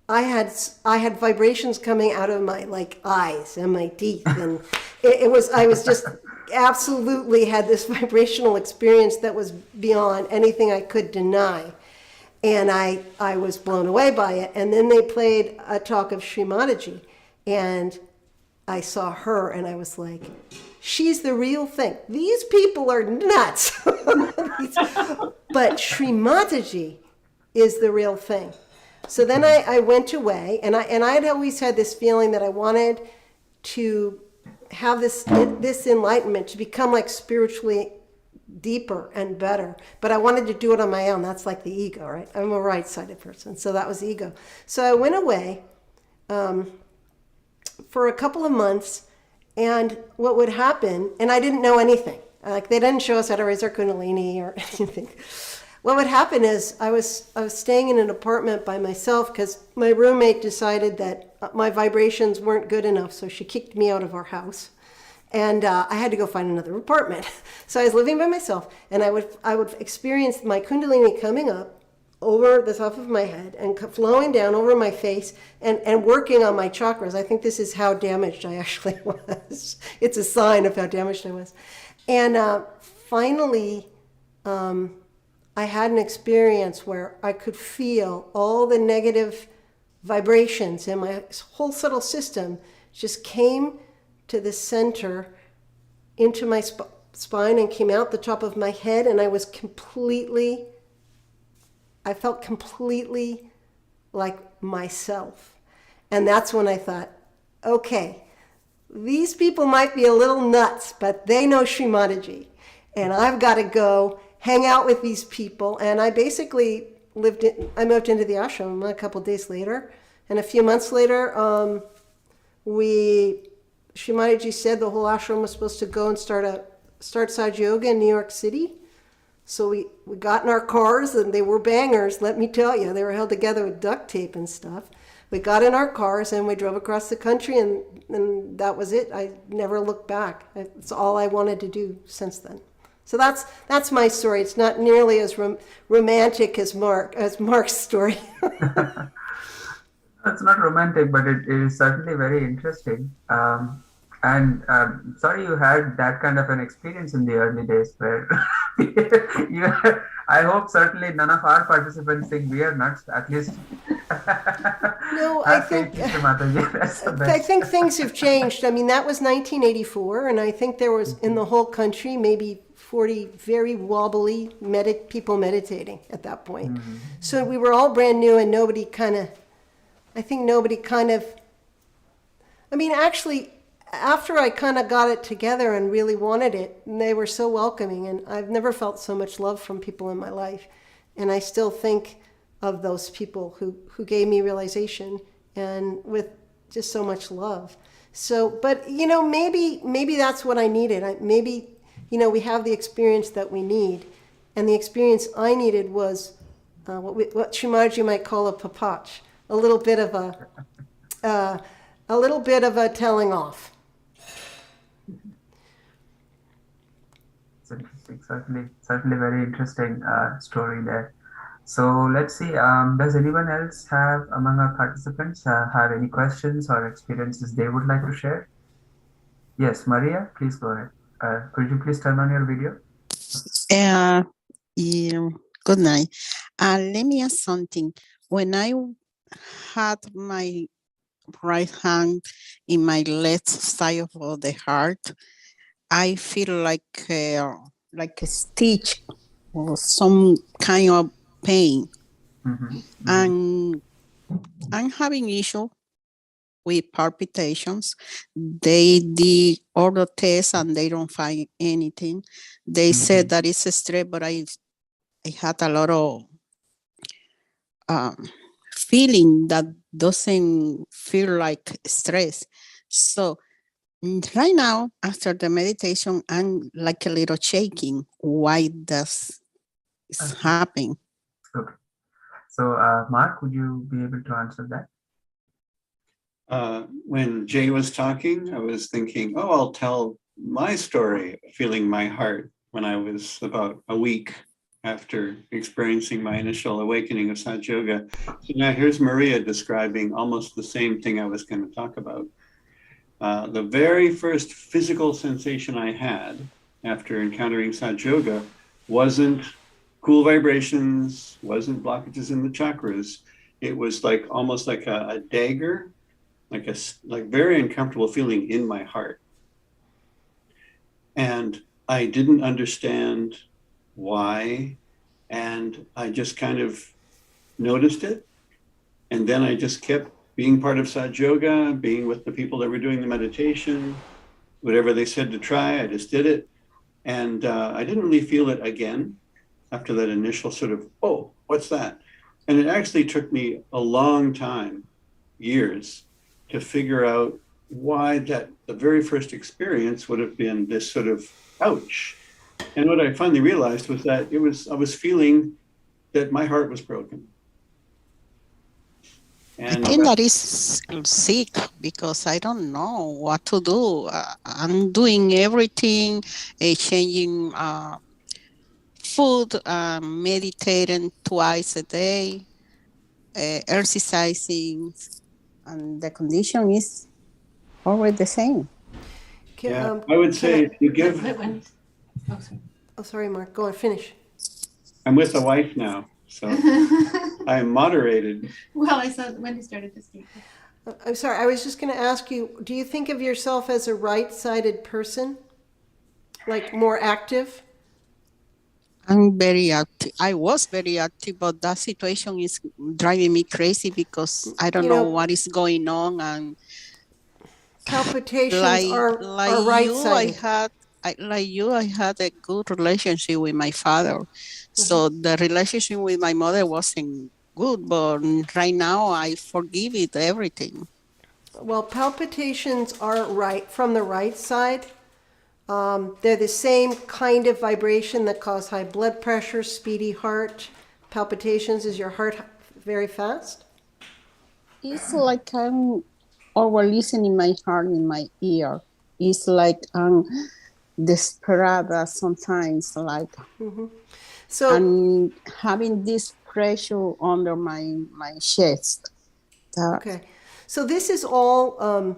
I had vibrations coming out of my eyes and my teeth, and I was just absolutely had this vibrational experience that was beyond anything I could deny, and I was blown away by it. And then they played a talk of Shri Mataji, and I saw her, and I was like, she's the real thing. These people are nuts, but Shri Mataji is the real thing. So then I went away, and I'd always had this feeling that I wanted to have this enlightenment, to become like spiritually deeper and better. But I wanted to do it on my own. That's like the ego, right? I'm a right-sided person, so that was the ego. So I went away for a couple of months, and what would happen, and I didn't know anything. Like, they didn't show us how to raise our kundalini or anything. What would happen is I was staying in an apartment by myself because my roommate decided that my vibrations weren't good enough, so she kicked me out of our house, and I had to go find another apartment. So I was living by myself, and I would experience my kundalini coming up over the top of my head and flowing down over my face and working on my chakras. I think this is how damaged I actually was. It's a sign of how damaged I was. And finally, I had an experience where I could feel all the negative vibrations in my whole subtle system just came to the center into my spine and came out the top of my head, and I felt completely like myself. And that's when I thought, okay, these people might be a little nuts, but they know Shri Mataji, and I've got to go hang out with these people. And I basically I moved into the ashram a couple of days later, and a few months later, Shri Mataji said the whole ashram was supposed to go and start Sahaja Yoga in New York City. So we got in our cars, and they were bangers, let me tell you. They were held together with duct tape and stuff. We got in our cars and we drove across the country, and that was it. I never looked back. It's all I wanted to do since then. So that's my story. It's not nearly as romantic as Mark's story. It's not romantic, but it is certainly very interesting. Sorry you had that kind of an experience in the early days where I hope certainly none of our participants think we are nuts. At least No, I Have faith think in Shri Mataji. That's the I best. think things have changed. I mean, that was 1984, and I think there was in the whole country maybe 40 very wobbly people meditating at that point. So we were all brand new, and I think nobody I mean, actually, after I kind of got it together and really wanted it, they were so welcoming, and I've never felt so much love from people in my life. And I still think of those people who gave me realization and with just so much love. So, but maybe that's what I needed. Maybe, we have the experience that we need. And the experience I needed was what Shimaji might call a papach, a little bit of a telling off. It's interesting. Certainly very interesting story there. So let's see. Does anyone else among our participants, have any questions or experiences they would like to share? Yes, Maria, please go ahead. Could you please turn on your video? Yeah, good night. Let me ask something. When I had my right hand in my left side of the heart, I feel like a stitch or some kind of pain. And I'm having issue with palpitations. They did all the tests and they don't find anything. They said that it's a stress, but I had a lot of feeling that doesn't feel like stress. So right now, after the meditation, I'm like a little shaking. Why does this happen? Okay. So, Mark, would you be able to answer that? When Jay was talking, I was thinking, oh, I'll tell my story, feeling my heart when I was about a week after experiencing my initial awakening of Sahaja Yoga. So now here's Maria describing almost the same thing I was going to talk about. The very first physical sensation I had after encountering Sahaja Yoga wasn't cool vibrations, wasn't blockages in the chakras. It was like almost like a dagger, like very uncomfortable feeling in my heart. And I didn't understand why, and I just kind of noticed it. And then I just kept being part of Sahaja Yoga, being with the people that were doing the meditation, whatever they said to try, I just did it. And I didn't really feel it again after that initial sort of, oh, what's that? And it actually took me a long time, years, to figure out why the very first experience would have been this sort of ouch. And what I finally realized was that I was feeling that my heart was broken. And I think that is sick because I don't know what to do. I'm doing everything, changing food, meditating twice a day, exercising, and the condition is always the same. I would say if you give... Oh, sorry, Mark. Go on, finish. I'm with a wife now, so I'm moderated. Well, I saw Wendy started to speak. I'm sorry. I was just going to ask you, do you think of yourself as a right-sided person? Like more active? I'm very active. I was very active, but that situation is driving me crazy because I don't know what is going on. And palpitations are right-sided. I had a good relationship with my father. So the relationship with my mother wasn't good, but right now I forgive it, everything. Well, palpitations are from the right side. They're the same kind of vibration that cause high blood pressure, speedy heart. Palpitations, is your heart very fast? It's like I'm always listening my heart in my ear. It's like I'm desperate sometimes, like so I'm having this pressure under my chest. Okay, so this is all.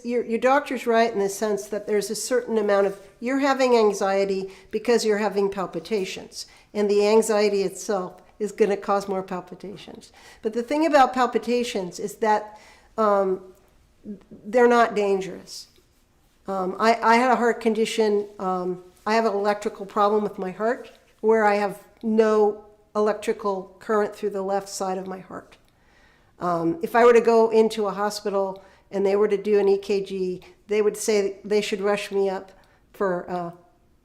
Your doctor's right in the sense that there's a certain amount of, you're having anxiety because you're having palpitations, and the anxiety itself is going to cause more palpitations. But the thing about palpitations is that they're not dangerous. I had a heart condition. I have an electrical problem with my heart where I have no electrical current through the left side of my heart. If I were to go into a hospital and they were to do an EKG, they would say they should rush me up for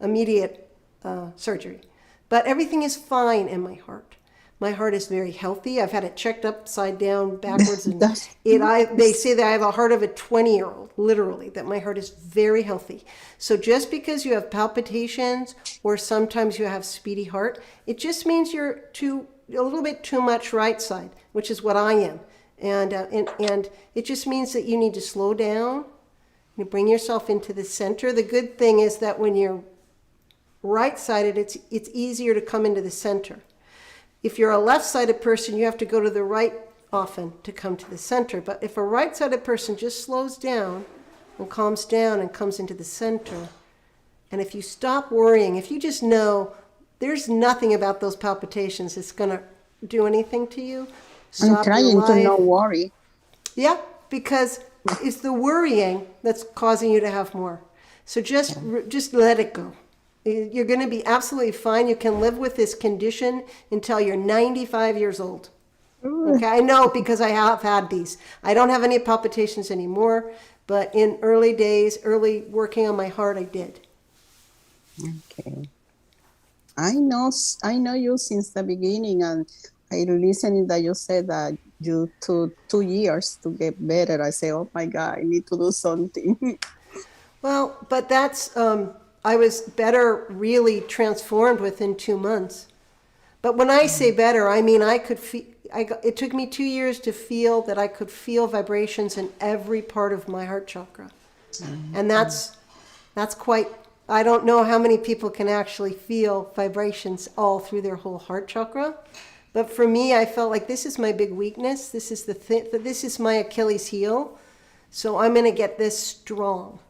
immediate surgery. But everything is fine in my heart. My heart is very healthy. I've had it checked upside down, backwards, and they say that I have a heart of a 20-year-old, literally, that my heart is very healthy. So just because you have palpitations or sometimes you have speedy heart, it just means you're a little bit too much right side, which is what I am. And it just means that you need to slow down, you bring yourself into the center. The good thing is that when you're right-sided, it's easier to come into the center. If you're a left-sided person, you have to go to the right often to come to the center. But if a right-sided person just slows down and calms down and comes into the center, and if you stop worrying, if you just know there's nothing about those palpitations that's going to do anything to you, I'm trying to not worry. Yeah, because it's the worrying that's causing you to have more. So just let it go. You're going to be absolutely fine. You can live with this condition until you're 95 years old. Okay, I know because I have had these. I don't have any palpitations anymore, but in early days, early working on my heart, I did. Okay. I know you since the beginning, and I listened that you said that you took 2 years to get better. I say, oh my God, I need to do something. Well, but that's, I was better, really transformed within 2 months. But when I say better, I mean I could feel, it took me 2 years to feel that I could feel vibrations in every part of my heart chakra. And that's quite, I don't know how many people can actually feel vibrations all through their whole heart chakra. But for me, I felt like this is my big weakness. This is this is my Achilles heel. So I'm going to get this strong.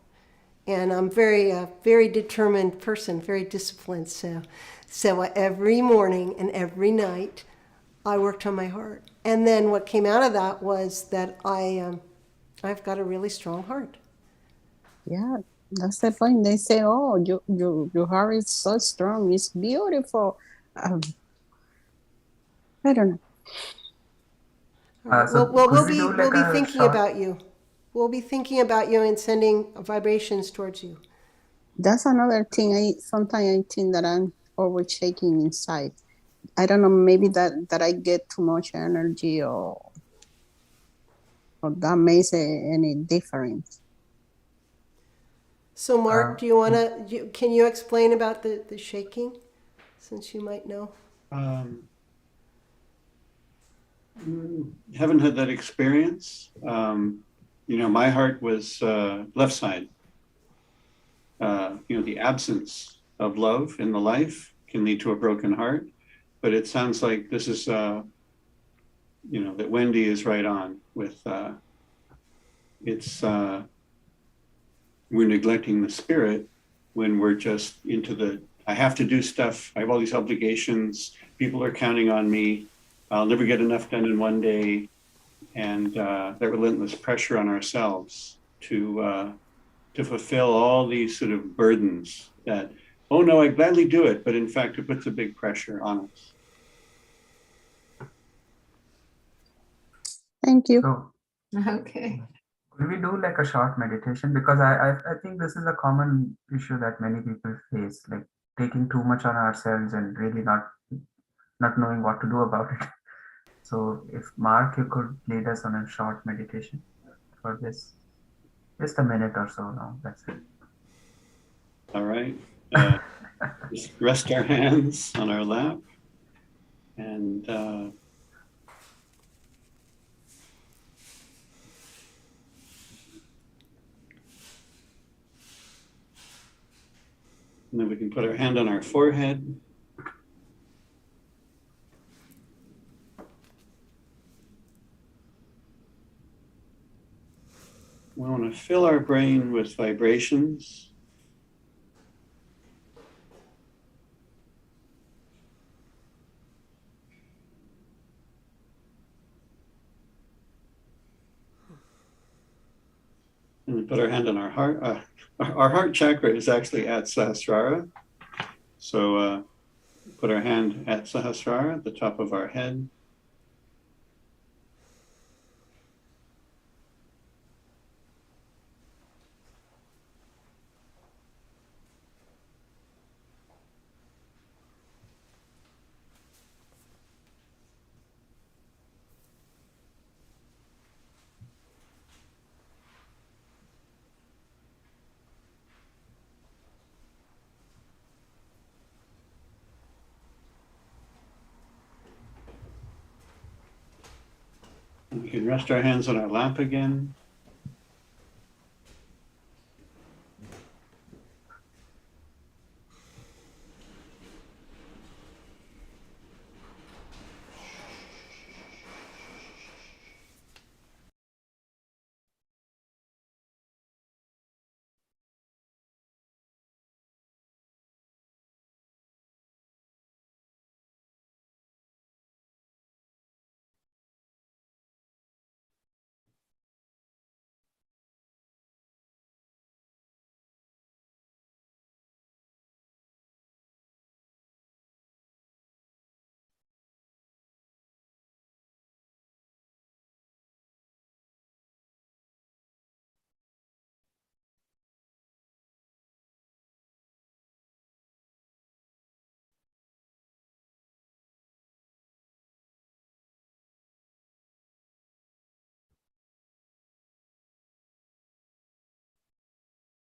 And I'm very determined person, very disciplined. So every morning and every night, I worked on my heart. And then what came out of that was that I've got a really strong heart. Yeah, that's the point. They say, oh, your heart is so strong. It's beautiful. I don't know. So Well, could we we'll do like be a thinking short? about you. We'll be thinking about you and sending vibrations towards you. That's another thing. Sometimes I think that I'm always shaking inside. I don't know, maybe that I get too much energy or that makes any difference. So Mark, do you want to, can you explain about the shaking, since you might know? Haven't had that experience. My heart was left side. The absence of love in the life can lead to a broken heart. But it sounds like this is, that Wendy is right on with, we're neglecting the spirit when we're just into I have to do stuff. I have all these obligations. People are counting on me. I'll never get enough done in one day. And that relentless pressure on ourselves to fulfill all these sort of burdens that, oh no, I gladly do it. But in fact, it puts a big pressure on us. Thank you. So Okay. could we do like a short meditation? Because I think this is a common issue that many people face, like taking too much on ourselves and really not knowing what to do about it. So if Mark, you could lead us on a short meditation for this, just a minute or so now, that's it. All right. Just rest our hands on our lap and then we can put our hand on our forehead. We want to fill our brain with vibrations. We put our hand on our heart. Our heart chakra is actually at Sahasrara. So put our hand at Sahasrara, at the top of our head. We can rest our hands on our lap again.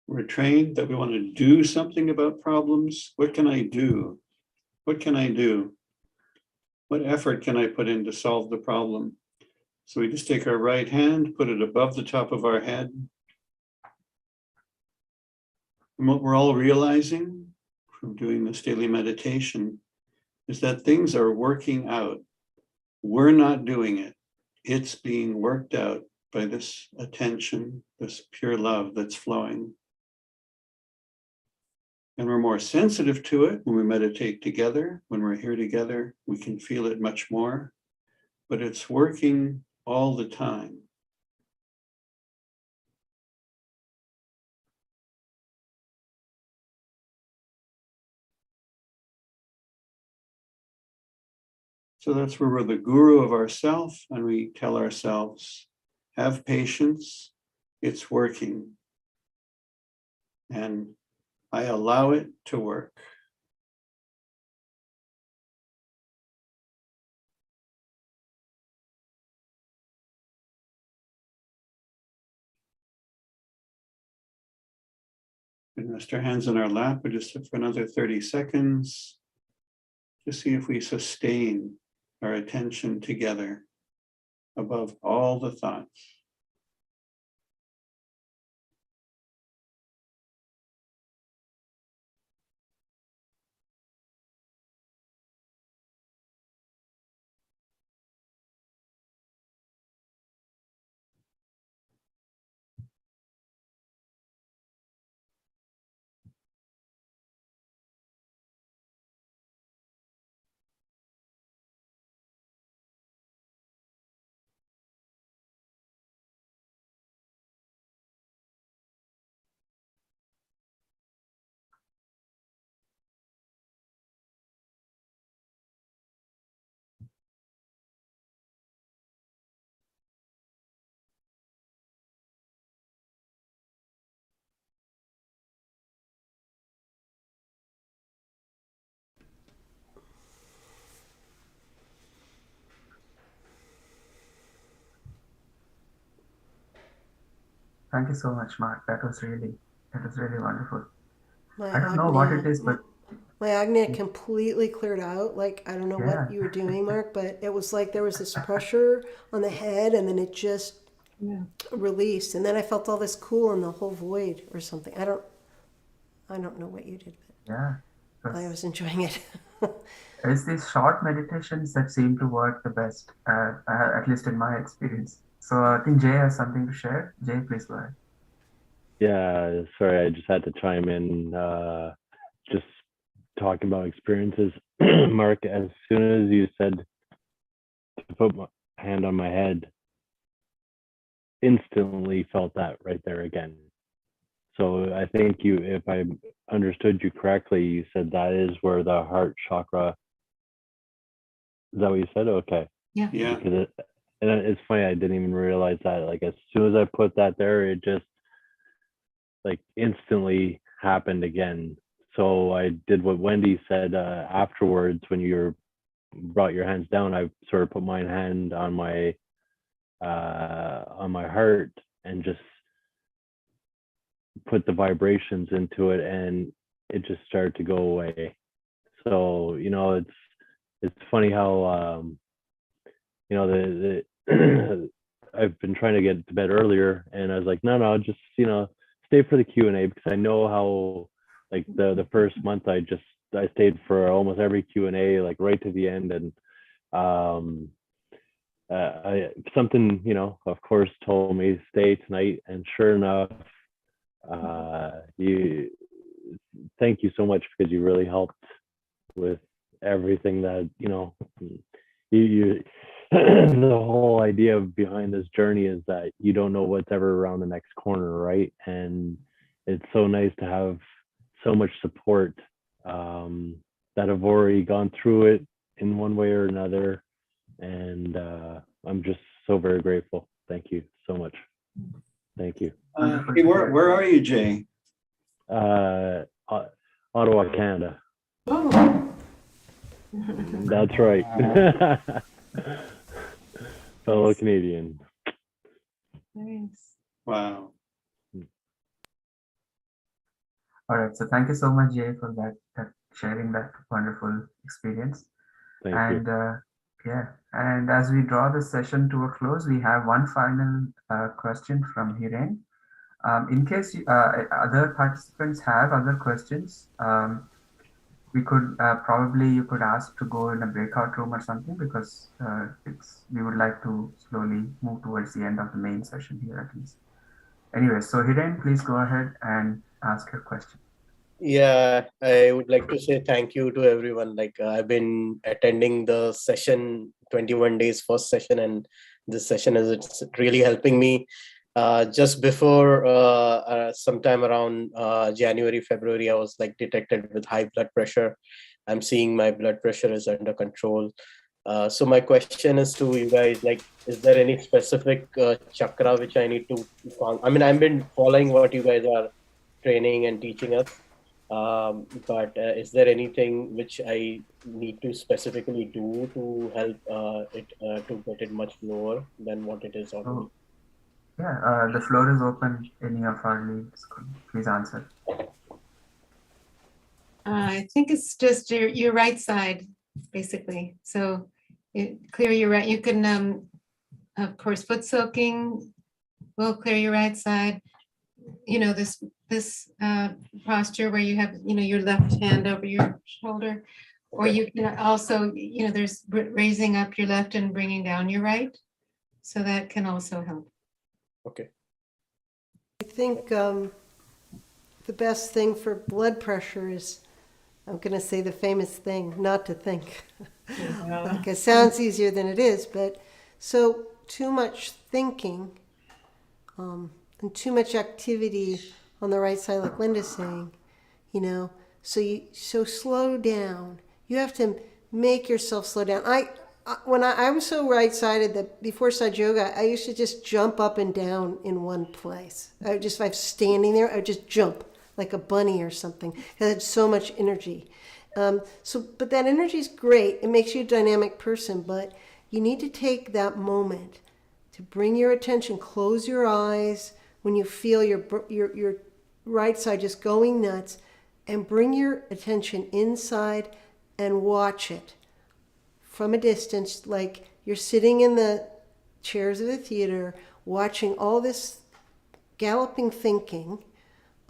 We're trained that we want to do something about problems. What can I do? What can I do? What effort can I put in to solve the problem? So we just take our right hand, put it above the top of our head. And what we're all realizing from doing this daily meditation is that things are working out. We're not doing it. It's being worked out by this attention, this pure love that's flowing. And we're more sensitive to it when we meditate together. When we're here together, we can feel it much more, but it's working all the time. So that's where we're the guru of ourself, and we tell ourselves, have patience, it's working. And I allow it to work. We can rest our hands on our lap. We just sit for another 30 seconds to see if we sustain our attention together above all the thoughts. Thank you so much, Mark. That was really wonderful. My I don't know what it is, but my agni completely cleared out. Like, I don't know yeah, what you were doing, Mark, but it was like there was this pressure on the head and then it just released. And then I felt all this cool in the whole void or something. I don't know what you did, yeah. but I was enjoying it. It's these short meditations that seem to work the best, at least in my experience. So I think Jay has something to share. Jay, please go ahead. Yeah, sorry, I just had to chime in. Just talking about experiences. Mark, as soon as you said to put my hand on my head, instantly felt that right there again. So I think you, if I understood you correctly, you said that is where the heart chakra. Is that what you said? Okay. Yeah. Yeah. And it's funny, I didn't even realize that. Like as soon as I put that there, it just like instantly happened again. So I did what Wendy said afterwards when you brought your hands down. I sort of put my hand on my heart and just put the vibrations into it, and it just started to go away. So it's funny how the I've been trying to get to bed earlier, and I was like, no, just stay for the Q&A, because I know how like the first month I stayed for almost every Q&A, like right to the end, and something of course told me stay tonight, and sure enough, you thank you so much, because you really helped with everything that you the whole idea behind this journey is that you don't know what's ever around the next corner, right? And it's so nice to have so much support that have already gone through it in one way or another, and I'm just so very grateful. Thank you so much. Thank you. Hey, where are you, Jay? Ottawa, Canada. Oh. That's right. Fellow Canadian. Nice. Wow. All right. So thank you so much, Jay, for that sharing that wonderful experience. Thank And you. yeah, and as we draw this session to a close, we have one final question from Hiren. In case other participants have other questions, we could probably you could ask to go in a breakout room or something, because we would like to slowly move towards the end of the main session here at least. Anyway, so Hiren, please go ahead and ask your question. Yeah, I would like to say thank you to everyone. Like I've been attending the session, 21 days first session, and this session it's really helping me. Just before sometime around January, February, I was like detected with high blood pressure. I'm seeing my blood pressure is under control. So my question is to you guys, like, is there any specific chakra which I need to I mean, I've been following what you guys are training and teaching us. But is there anything which I need to specifically do to help it to get it much lower than what it is already? Yeah, the floor is open. Any of our leads, please answer. I think it's just your right side, basically. So clear your right. You can, of course, foot soaking will clear your right side. This posture where you have your left hand over your shoulder, or you can also there's raising up your left and bringing down your right, so that can also help. Okay. I think the best thing for blood pressure is, I'm going to say the famous thing, not to think. Like it sounds easier than it is, but so too much thinking and too much activity on the right side, like Linda's saying, so slow down. You have to make yourself slow down. When I was so right-sided that before Sahaja Yoga, I used to just jump up and down in one place. If I was standing there, I would just jump like a bunny or something. I had so much energy. But that energy is great. It makes you a dynamic person, but you need to take that moment to bring your attention, close your eyes when you feel your right side just going nuts, and bring your attention inside and watch it from a distance, like you're sitting in the chairs of the theater watching all this galloping thinking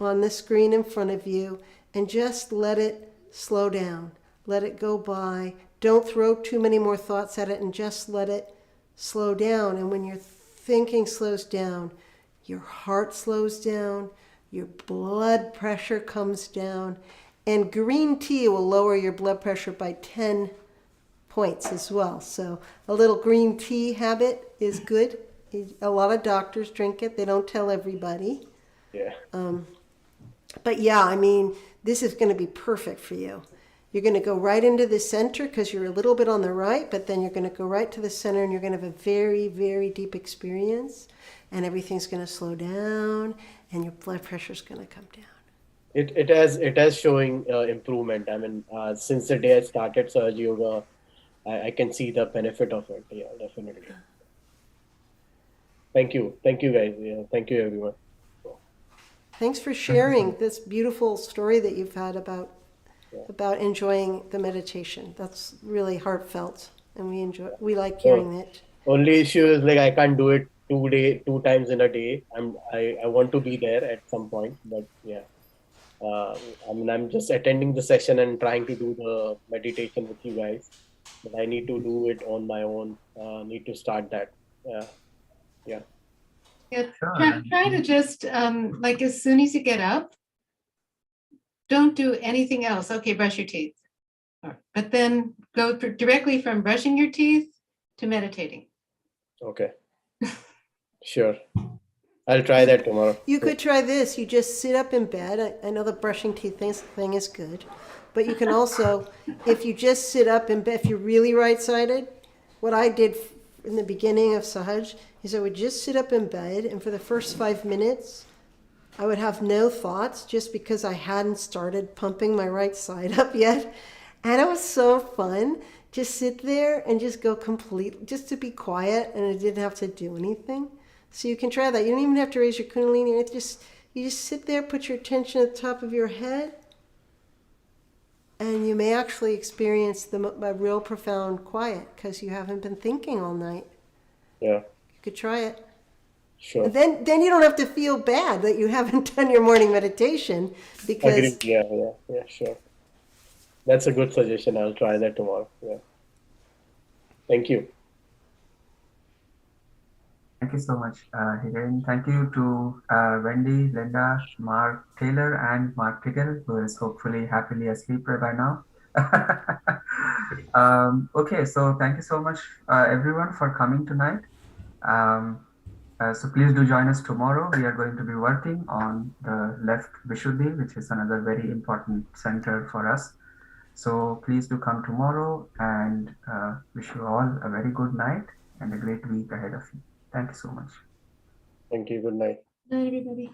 on the screen in front of you, and just let it slow down. Let it go by. Don't throw too many more thoughts at it, and just let it slow down. And when your thinking slows down, your heart slows down, your blood pressure comes down, and green tea will lower your blood pressure by 10 points as well. So a little green tea habit is good A lot of doctors drink it. They don't tell everybody. Yeah. But yeah, I mean, this is going to be perfect for you. You're going to go right into the center because you're a little bit on the right, but then you're going to go right to the center and you're going to have a very, very deep experience, and everything's going to slow down and your blood pressure is going to come down. It has showing improvement. I mean, since the day I started Sahaja Yoga, I can see the benefit of it. Yeah, definitely. Thank you guys. Yeah, thank you everyone. Thanks for sharing this beautiful story that you've had about enjoying the meditation. That's really heartfelt, and we like hearing it. Only issue is like I can't do it 2 times in a day. I want to be there at some point, but yeah. I mean, I'm just attending the session and trying to do the meditation with you guys, but I need to do it on my own. Need to start that. Yeah. Yeah, Sure. try to just like as soon as you get up, don't do anything else. Okay, brush your teeth. But then go directly from brushing your teeth to meditating. Okay. Sure. I'll try that tomorrow. You could try this. You just sit up in bed. I know the brushing teeth thing is good, but you can also, if you just sit up in bed, if you're really right-sided, what I did in the beginning of Sahaj is I would just sit up in bed, and for the first 5 minutes, I would have no thoughts just because I hadn't started pumping my right side up yet. And it was so fun. Just sit there and just go just to be quiet, and I didn't have to do anything. So you can try that. You don't even have to raise your kundalini. You just sit there, put your attention at the top of your head, and you may actually experience a real profound quiet because you haven't been thinking all night. Yeah. You could try it. Sure. And then you don't have to feel bad that you haven't done your morning meditation because. Agreed. Yeah, sure. That's a good suggestion. I'll try that tomorrow. Yeah. Thank you. Thank you so much, Hiren. Thank you to Wendy, Linda, Mark Taylor, and Mark Tiggle, who is hopefully happily asleep by now. Okay, so thank you so much, everyone, for coming tonight. So please do join us tomorrow. We are going to be working on the left Vishuddhi, which is another very important center for us. So please do come tomorrow, and wish you all a very good night and a great week ahead of you. Thank you so much. Thank you. Good night. Night, everybody.